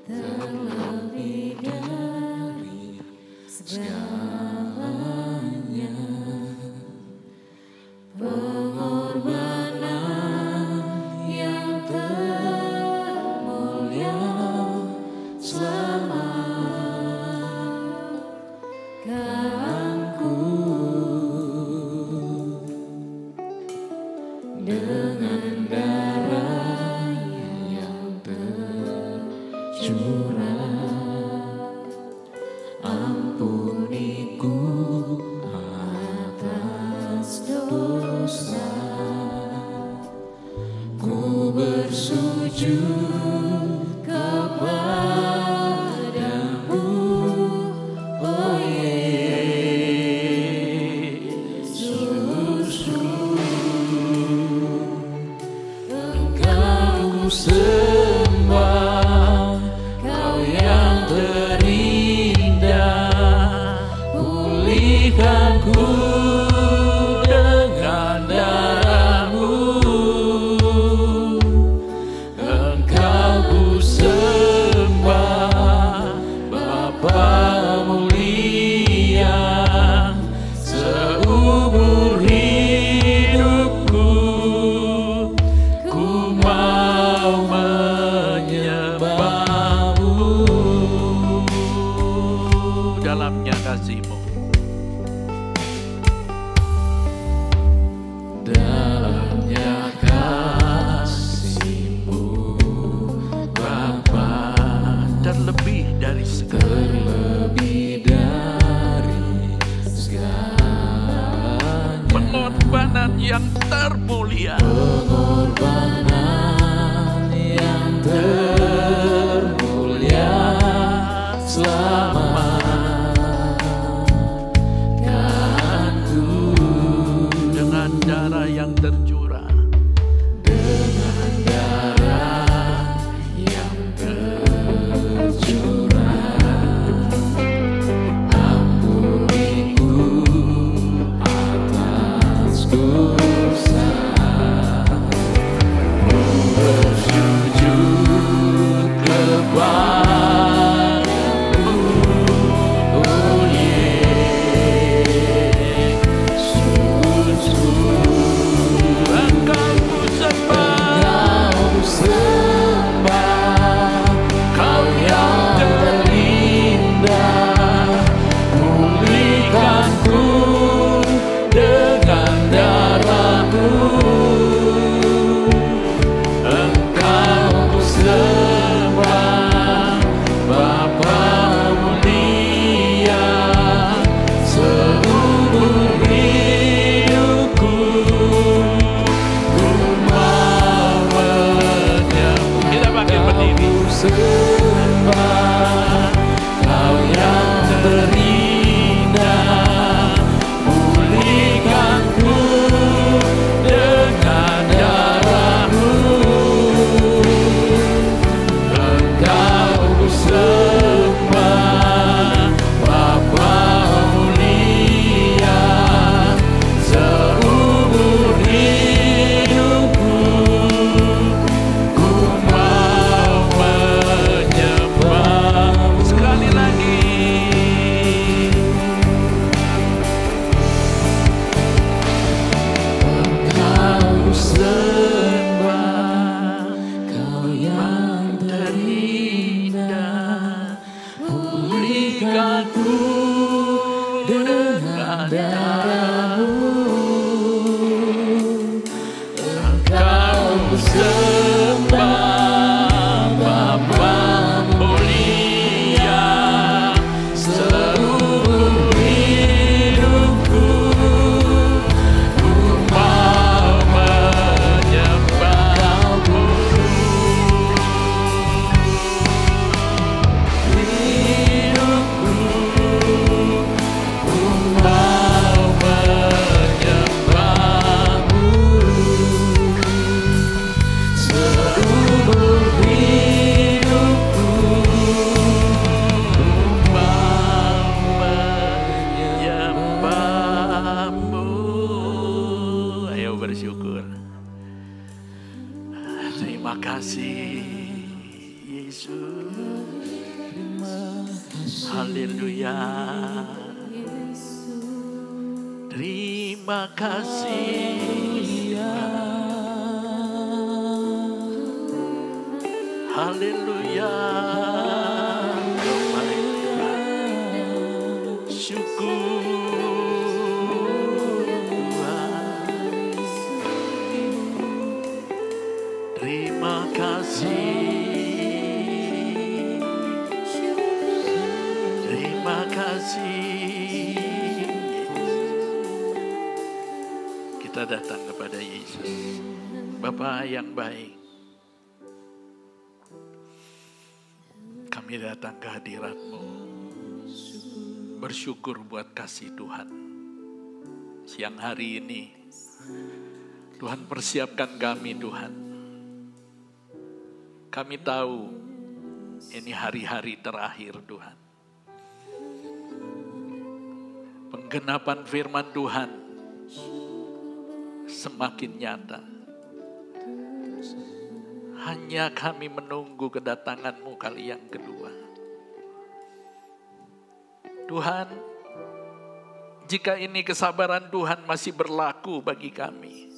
terlebih dari segalanya, pengorbanan yang termulia selamatkanku dengan darah yang tercurah. Ampuniku atas dosa, ku bersujud kepadamu, oh Yesus. Engkau ku sembah, Kau yang terindah, pulihkanku dengan darah-Mu. Engkau ku sembah, Bapa mulia, seumur hidupku ku mau menyembah-Mu. Dalamnya kasih-Mu. Dalamnya kasih-Mu Bapa, Terlebih dari segala. terlebih dari segalanya, Pengorbanan yang termulia. pengorbanan yang termulia selamatkanku Dengan darah yang tercurah. dengan darah yang tercurah. Ampuniku atas dosa, ku bersujud kepadamu, oh Yesus. Engkau ku sembah, Kau sembah, Kau yang terindah, pulihkanku dengan darah-Mu. bersyukur. Terima kasih Yesus. Haleluya. Terima kasih. Haleluya. Syukur Tuhan. Terima kasih. Terima kasih. Kita datang kepada Yesus. Bapa yang baik, kami datang ke hadirat-Mu, bersyukur buat kasih Tuhan. Siang hari ini, Tuhan persiapkan kami Tuhan. Kami tahu ini hari-hari terakhir Tuhan. Penggenapan firman Tuhan semakin nyata. Hanya kami menunggu kedatangan-Mu kali yang kedua. Tuhan, jika ini kesabaran Tuhan masih berlaku bagi kami,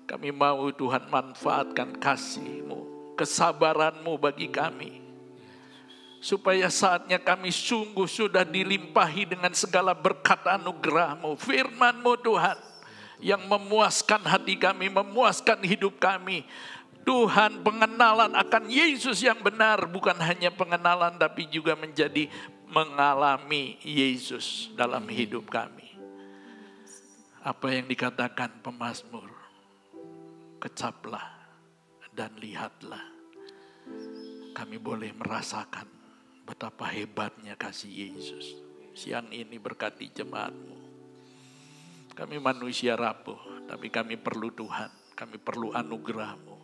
kami mau Tuhan manfaatkan kasih-Mu, kesabaran-Mu bagi kami. Supaya saatnya kami sungguh sudah dilimpahi dengan segala berkat anugerah-Mu, firman-Mu Tuhan, yang memuaskan hati kami, memuaskan hidup kami. Tuhan, pengenalan akan Yesus yang benar, bukan hanya pengenalan tapi juga menjadi mengalami Yesus dalam hidup kami. Apa yang dikatakan pemazmur, kecaplah dan lihatlah. Kami boleh merasakan betapa hebatnya kasih Yesus. Siang ini berkati jemaat-Mu. Kami manusia rapuh, tapi kami perlu Tuhan, kami perlu anugerah-Mu.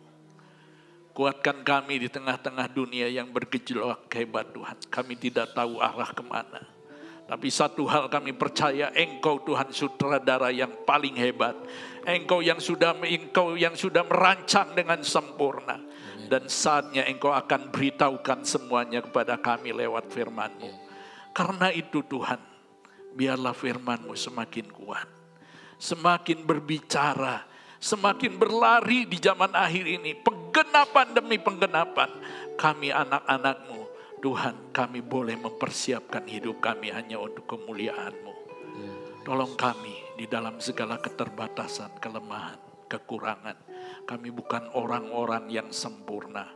Kuatkan kami di tengah-tengah dunia yang bergejolak hebat Tuhan. Kami tidak tahu arah kemana. Tapi satu hal kami percaya, Engkau Tuhan sutradara yang paling hebat. Engkau yang sudah merancang dengan sempurna. Dan saatnya Engkau akan beritahukan semuanya kepada kami lewat firman-Mu. Karena itu Tuhan, biarlah firman-Mu semakin kuat. Semakin berbicara, semakin berlari di zaman akhir ini. Penggenapan demi penggenapan. Kami anak-anak-Mu, Tuhan, kami boleh mempersiapkan hidup kami hanya untuk kemuliaan-Mu. Tolong kami di dalam segala keterbatasan, kelemahan, kekurangan. Kami bukan orang-orang yang sempurna.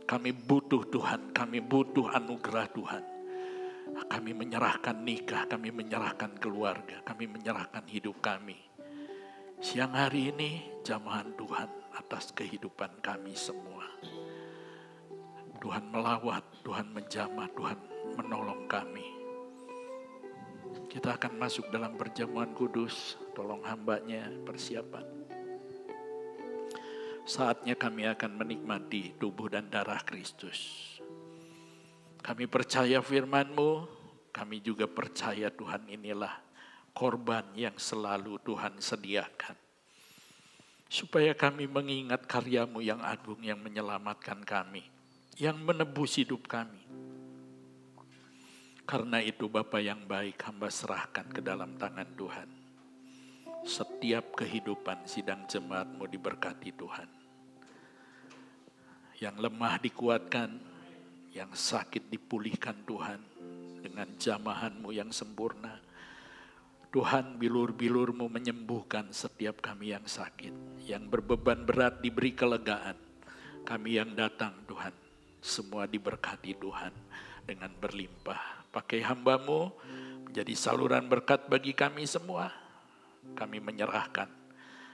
Kami butuh Tuhan, kami butuh anugerah Tuhan. Kami menyerahkan nikah, kami menyerahkan keluarga, kami menyerahkan hidup kami. Siang hari ini jamahan Tuhan atas kehidupan kami semua. Tuhan melawat, Tuhan menjamah, Tuhan menolong kami. Kita akan masuk dalam perjamuan kudus. Tolong hamba-Nya persiapan. Saatnya kami akan menikmati tubuh dan darah Kristus. Kami percaya firman-Mu, kami juga percaya Tuhan inilah korban yang selalu Tuhan sediakan. Supaya kami mengingat karya-Mu yang agung yang menyelamatkan kami, yang menebus hidup kami. Karena itu Bapa yang baik, hamba serahkan ke dalam tangan Tuhan. Setiap kehidupan sidang jemaat-Mu diberkati Tuhan. Yang lemah dikuatkan, yang sakit dipulihkan Tuhan dengan jamahan-Mu yang sempurna. Tuhan, bilur-bilur-Mu menyembuhkan setiap kami yang sakit. Yang berbeban berat diberi kelegaan. Kami yang datang Tuhan, semua diberkati Tuhan dengan berlimpah. Pakai hamba-Mu menjadi saluran berkat bagi kami semua. Kami menyerahkan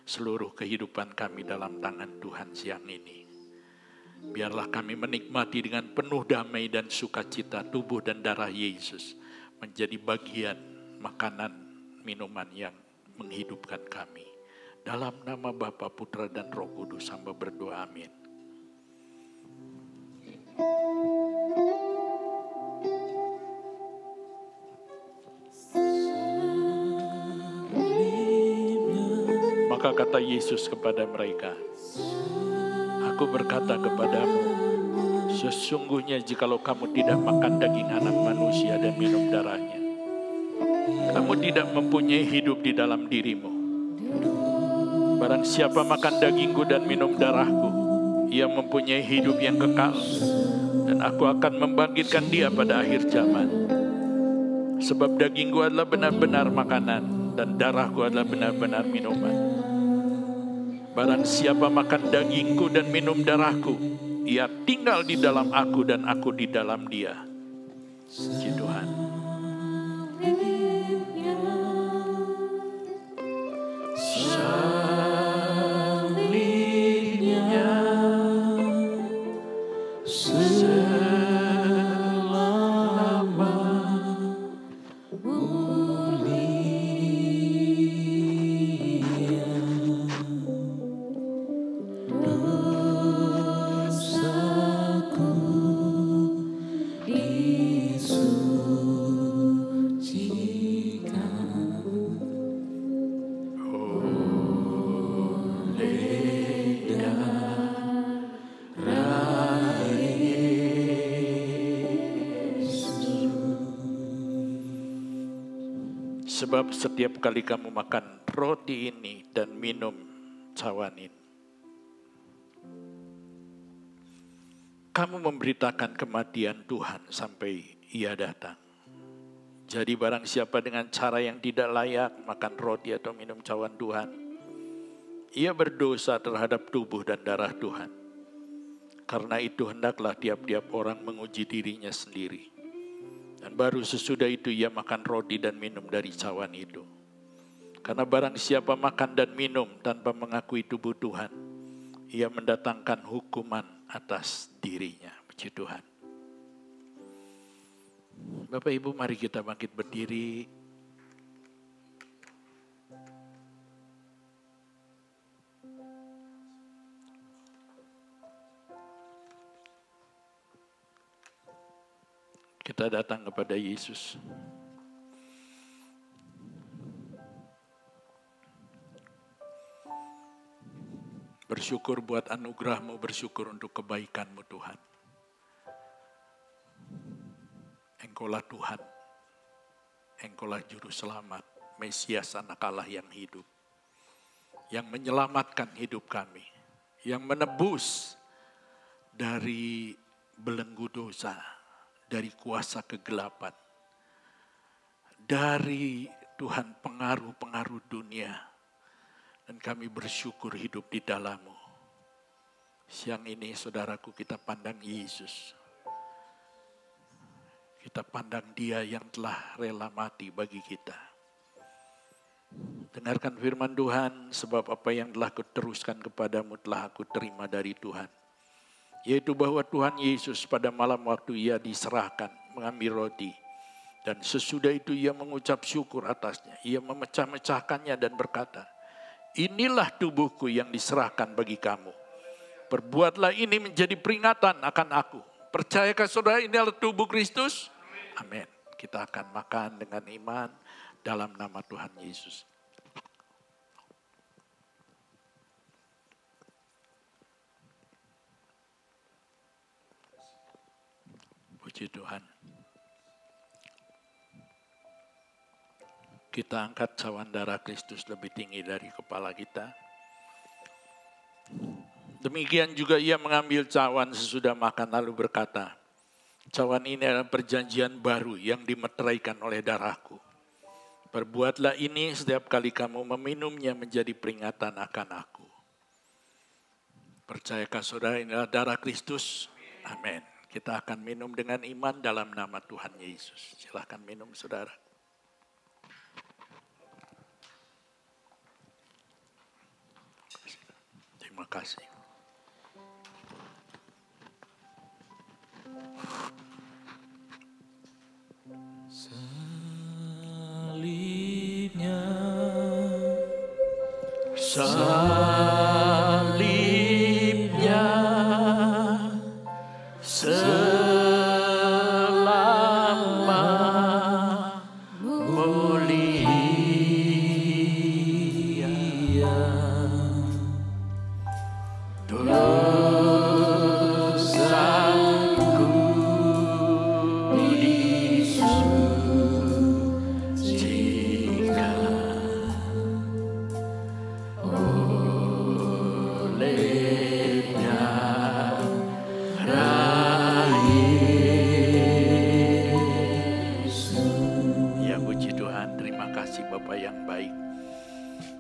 seluruh kehidupan kami dalam tangan Tuhan siang ini. Biarlah kami menikmati dengan penuh damai dan sukacita tubuh dan darah Yesus menjadi bagian makanan minuman yang menghidupkan kami. Dalam nama Bapa, Putra dan Roh Kudus hamba berdoa, amin. Maka apa kata Yesus kepada mereka? Aku berkata kepadamu, sesungguhnya jikalau kamu tidak makan daging anak manusia dan minum darahnya, kamu tidak mempunyai hidup di dalam dirimu. Barang siapa makan dagingku dan minum darahku, ia mempunyai hidup yang kekal, dan aku akan membangkitkan dia pada akhir zaman. Sebab dagingku adalah benar-benar makanan, dan darahku adalah benar-benar minuman. Barang siapa makan dagingku dan minum darahku, ia tinggal di dalam aku dan aku di dalam dia. Puji Tuhan. Sebab setiap kali kamu makan roti ini dan minum cawan ini, kamu memberitakan kematian Tuhan sampai ia datang. Jadi barang siapa dengan cara yang tidak layak makan roti atau minum cawan Tuhan, ia berdosa terhadap tubuh dan darah Tuhan. Karena itu hendaklah tiap-tiap orang menguji dirinya sendiri. Dan baru sesudah itu ia makan roti dan minum dari cawan itu. Karena barang siapa makan dan minum tanpa mengakui tubuh Tuhan, ia mendatangkan hukuman atas dirinya. Puji Tuhan. Bapak Ibu, mari kita bangkit berdiri. Kita datang kepada Yesus. Bersyukur buat anugerah-Mu, bersyukur untuk kebaikan-Mu Tuhan. Engkaulah Tuhan, Engkaulah Juru Selamat, Mesias Anak Allah yang hidup, yang menyelamatkan hidup kami, yang menebus dari belenggu dosa, dari kuasa kegelapan, dari Tuhan pengaruh-pengaruh dunia, dan kami bersyukur hidup di dalam-Mu. Siang ini saudaraku, kita pandang Yesus. Kita pandang Dia yang telah rela mati bagi kita. Dengarkan firman Tuhan, sebab apa yang telah kuteruskan kepadamu telah aku terima dari Tuhan. Yaitu bahwa Tuhan Yesus pada malam waktu ia diserahkan mengambil roti. Dan sesudah itu ia mengucap syukur atasnya. Ia memecah-mecahkannya dan berkata, inilah tubuhku yang diserahkan bagi kamu. Perbuatlah ini menjadi peringatan akan aku. Percayakah saudara ini adalah tubuh Kristus? Amin. Kita akan makan dengan iman dalam nama Tuhan Yesus. Puji Tuhan. Kita angkat cawan darah Kristus lebih tinggi dari kepala kita. Demikian juga ia mengambil cawan sesudah makan lalu berkata, cawan ini adalah perjanjian baru yang dimeteraikan oleh darahku. Perbuatlah ini setiap kali kamu meminumnya menjadi peringatan akan aku. Percayakah saudara ini adalah darah Kristus? Amin. Kita akan minum dengan iman dalam nama Tuhan Yesus. Silakan minum saudara. Terima kasih. Salibnya selama mulia dosaku disucikan olehnya darah Yesus. Ya puji Tuhan, terima kasih Bapa yang baik.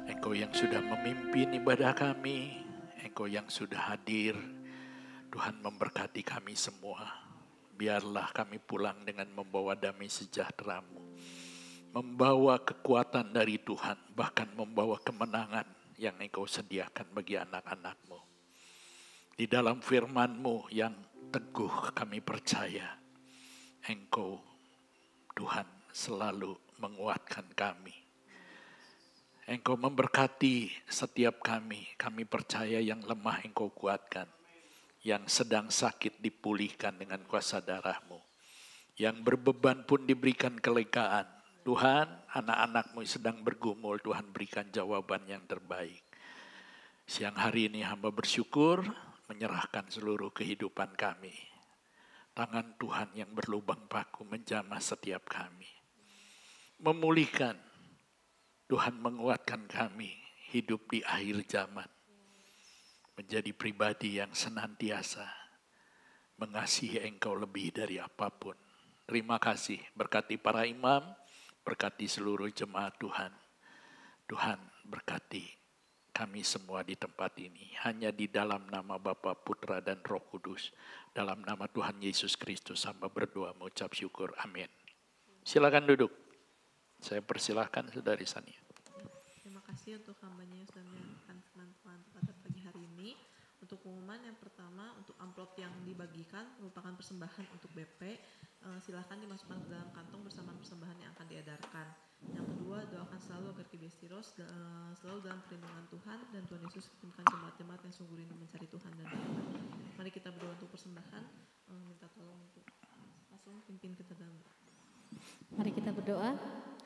Engkau yang sudah memimpin ibadah kami, Engkau yang sudah hadir. Tuhan memberkati kami semua. Biarlah kami pulang dengan membawa damai sejahtera-Mu, membawa kekuatan dari Tuhan, bahkan membawa kemenangan yang Engkau sediakan bagi anak-anak-Mu. Di dalam firman-Mu yang teguh kami percaya, Engkau Tuhan selalu menguatkan kami. Engkau memberkati setiap kami percaya yang lemah Engkau kuatkan. Yang sedang sakit dipulihkan dengan kuasa darah-Mu. Yang berbeban pun diberikan kelegaan. Tuhan, anak-anak-Mu sedang bergumul, Tuhan berikan jawaban yang terbaik. Siang hari ini hamba bersyukur, menyerahkan seluruh kehidupan kami. Tangan Tuhan yang berlubang paku menjamah setiap kami. Memulihkan, Tuhan menguatkan kami hidup di akhir zaman. Menjadi pribadi yang senantiasa mengasihi Engkau lebih dari apapun. Terima kasih, berkati para imam, berkati seluruh jemaat Tuhan. Tuhan berkati kami semua di tempat ini. Hanya di dalam nama Bapa, Putra, dan Roh Kudus. Dalam nama Tuhan Yesus Kristus hamba berdoa mengucap syukur. Amin. Silakan duduk. Saya persilahkan Saudari Sania. Terima kasih untuk hambanya yang sudah menyampaikan firman Tuhan pada pagi hari ini. Untuk pengumuman yang pertama, untuk amplop yang dibagikan merupakan persembahan untuk BP. Silahkan dimasukkan ke dalam kantong bersama persembahan yang akan diedarkan. Yang kedua, doakan selalu agar KBS Tiros selalu dalam perlindungan Tuhan dan Tuhan Yesus kirimkan jemaat-jemaat yang sungguh rindu mencari Tuhan dan Tuhan. Mari kita berdoa untuk persembahan. Minta tolong untuk langsung pimpin kita dalam. Mari kita berdoa.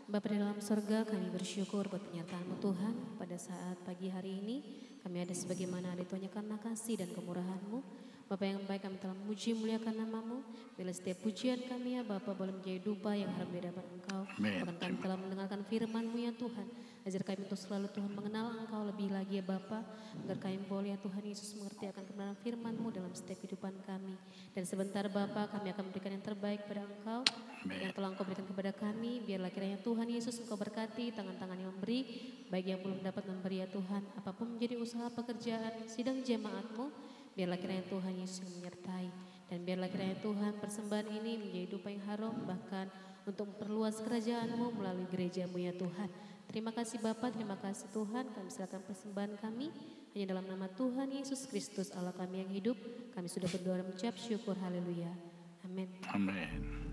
Bapa di dalam surga, kami bersyukur buat penyertaan-Mu Tuhan pada saat pagi hari ini. Kami ada sebagaimana ada Tuhan karena kasih dan kemurahan-Mu. Bapa yang baik, kami telah memuji muliakan nama-Mu. Bila setiap pujian kami ya Bapa boleh menjadi dupa yang harap di hadapan Engkau. Bahkan kami telah mendengarkan firman-Mu ya Tuhan. Ajar kami untuk selalu Tuhan mengenal Engkau lebih lagi ya Bapa. Agar kami boleh ya Tuhan Yesus mengerti akan kebenaran firman-Mu dalam setiap kehidupan kami. Dan sebentar Bapa kami akan memberikan yang terbaik pada Engkau. Yang telah Engkau berikan kepada kami. Biarlah kiranya Tuhan Yesus Engkau berkati tangan-tangan yang memberi. Baik yang belum dapat memberi ya Tuhan. Apapun menjadi usaha pekerjaan sidang jemaat-Mu. Biarlah kiranya Tuhan Yesus yang menyertai. Dan biarlah kiranya Tuhan persembahan ini menjadi dupa yang harum. Bahkan untuk memperluas kerajaan-Mu melalui gereja-Mu ya Tuhan. Terima kasih Bapa, terima kasih Tuhan. Kami serahkan persembahan kami. Hanya dalam nama Tuhan Yesus Kristus Allah kami yang hidup. Kami sudah berdoa dan mengucap syukur. Haleluya. Amin. Amin.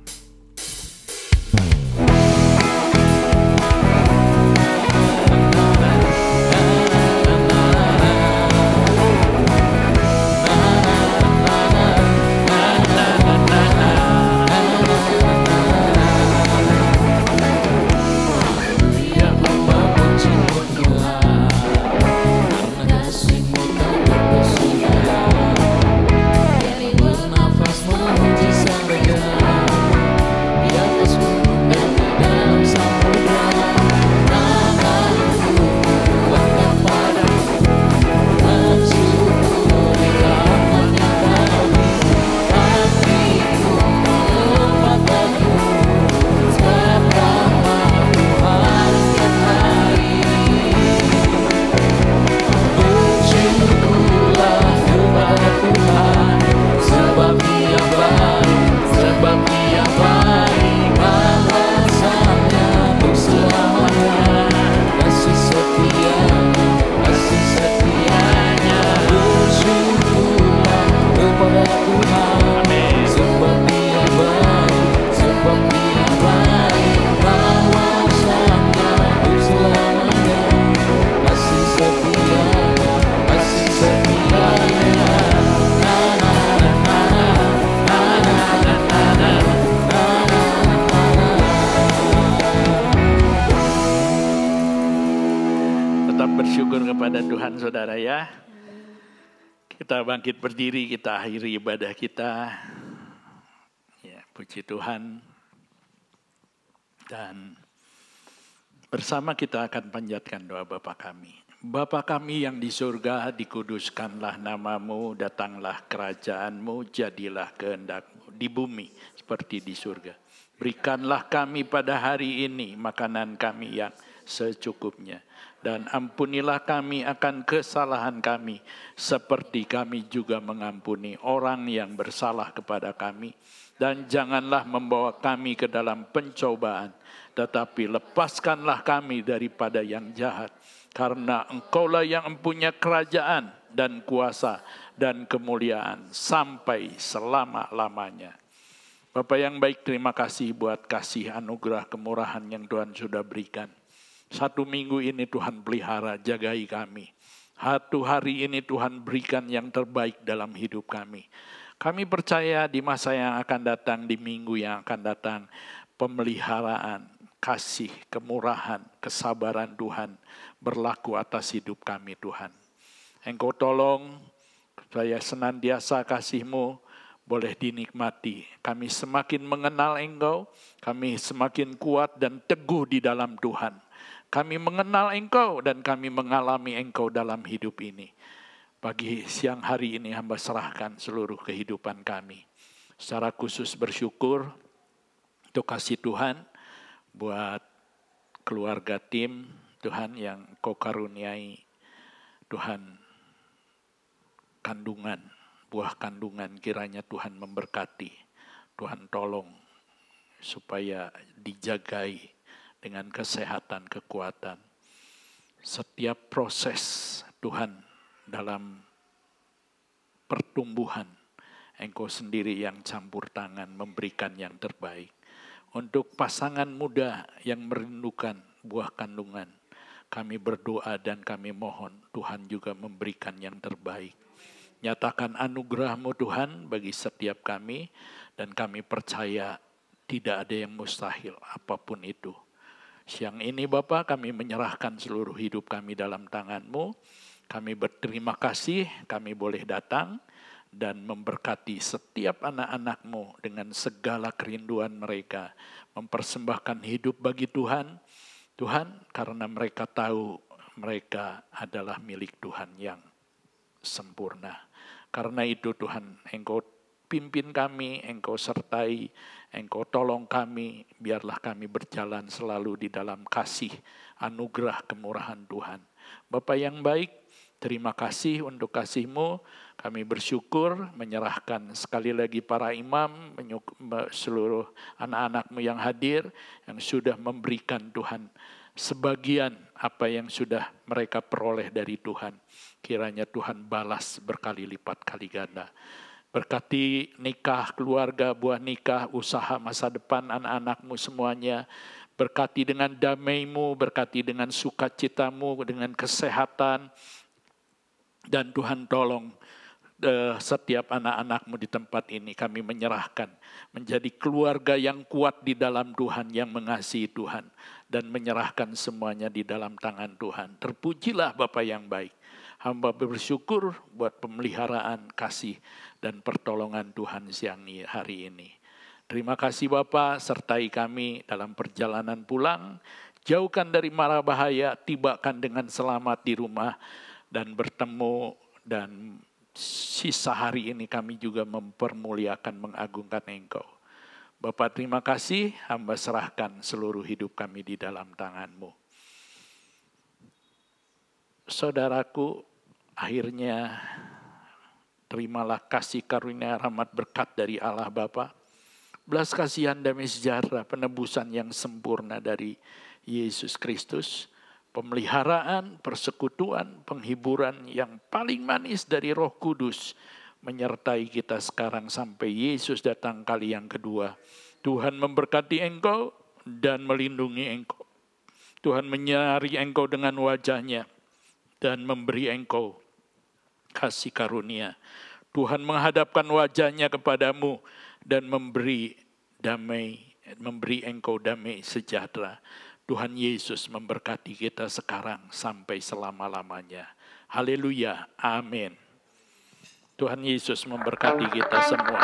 Kita bangkit berdiri, kita akhiri ibadah kita. Ya, puji Tuhan. Dan bersama kita akan panjatkan doa Bapa kami. Bapa kami yang di surga, dikuduskanlah namamu, datanglah kerajaanmu, jadilah kehendakmu di bumi seperti di surga. Berikanlah kami pada hari ini makanan kami yang secukupnya. Dan ampunilah kami akan kesalahan kami, seperti kami juga mengampuni orang yang bersalah kepada kami. Dan janganlah membawa kami ke dalam pencobaan, tetapi lepaskanlah kami daripada yang jahat. Karena Engkaulah yang mempunyai kerajaan dan kuasa dan kemuliaan sampai selama-lamanya. Bapa yang baik, terima kasih buat kasih anugerah kemurahan yang Tuhan sudah berikan. 1 minggu ini Tuhan pelihara, jagai kami. 1 hari ini Tuhan berikan yang terbaik dalam hidup kami. Kami percaya di masa yang akan datang, di minggu yang akan datang, pemeliharaan, kasih, kemurahan, kesabaran Tuhan berlaku atas hidup kami Tuhan. Engkau tolong supaya senantiasa kasih-Mu boleh dinikmati. Kami semakin mengenal Engkau, kami semakin kuat dan teguh di dalam Tuhan. Kami mengenal Engkau dan kami mengalami Engkau dalam hidup ini. Pagi siang hari ini hamba serahkan seluruh kehidupan kami. Secara khusus bersyukur untuk kasih Tuhan buat keluarga tim Tuhan yang Kau karuniai. Tuhan, kandungan, buah kandungan kiranya Tuhan memberkati. Tuhan tolong supaya dijagai dengan kesehatan, kekuatan. Setiap proses Tuhan dalam pertumbuhan, Engkau sendiri yang campur tangan memberikan yang terbaik. Untuk pasangan muda yang merindukan buah kandungan, kami berdoa dan kami mohon Tuhan juga memberikan yang terbaik. Nyatakan anugerah-Mu Tuhan bagi setiap kami, dan kami percaya tidak ada yang mustahil apapun itu. Siang ini Bapa, kami menyerahkan seluruh hidup kami dalam tangan-Mu. Kami berterima kasih kami boleh datang dan memberkati setiap anak-anak-Mu dengan segala kerinduan mereka. Mempersembahkan hidup bagi Tuhan. Tuhan, karena mereka tahu mereka adalah milik Tuhan yang sempurna. Karena itu Tuhan, Engkau pimpin kami, Engkau sertai, Engkau tolong kami, biarlah kami berjalan selalu di dalam kasih, anugerah, kemurahan Tuhan. Bapa yang baik, terima kasih untuk kasih-Mu. Kami bersyukur menyerahkan sekali lagi para imam, seluruh anak-anak-Mu yang hadir, yang sudah memberikan Tuhan sebagian apa yang sudah mereka peroleh dari Tuhan. Kiranya Tuhan balas berkali lipat kali ganda. Berkati nikah, keluarga, buah nikah, usaha masa depan anak-anak-Mu semuanya. Berkati dengan damai-Mu, berkati dengan sukacita-Mu, dengan kesehatan. Dan Tuhan tolong setiap anak-anak-Mu di tempat ini kami menyerahkan. Menjadi keluarga yang kuat di dalam Tuhan, yang mengasihi Tuhan. Dan menyerahkan semuanya di dalam tangan Tuhan. Terpujilah Bapa yang baik. Hamba bersyukur buat pemeliharaan, kasih, dan pertolongan Tuhan siang hari ini. Terima kasih Bapa, sertai kami dalam perjalanan pulang. Jauhkan dari mara bahaya, tibakan dengan selamat di rumah. Dan bertemu, dan sisa hari ini kami juga mempermuliakan, mengagungkan Engkau. Bapa terima kasih, hamba serahkan seluruh hidup kami di dalam tangan-Mu. Saudaraku, akhirnya terimalah kasih karunia rahmat berkat dari Allah Bapa, belas kasihan damai sejahtera, penebusan yang sempurna dari Yesus Kristus, pemeliharaan, persekutuan, penghiburan yang paling manis dari Roh Kudus menyertai kita sekarang sampai Yesus datang kali yang kedua. Tuhan memberkati engkau dan melindungi engkau. Tuhan menyinari engkau dengan wajah-Nya dan memberi engkau kasih karunia. Tuhan menghadapkan wajah-Nya kepadamu dan memberi damai, memberi engkau damai sejahtera. Tuhan Yesus memberkati kita sekarang sampai selama-lamanya. Haleluya. Amin. Tuhan Yesus memberkati kita semua.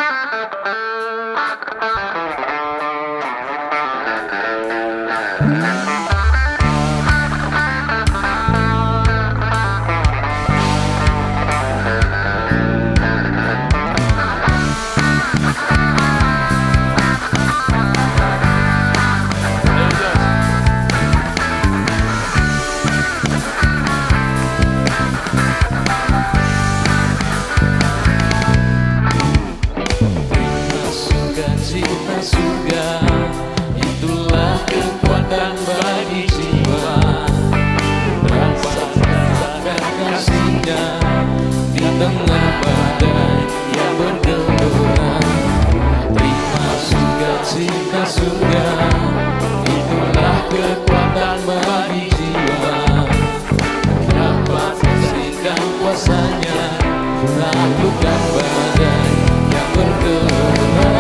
Kuasanya menaklukkan badai yang bergelora.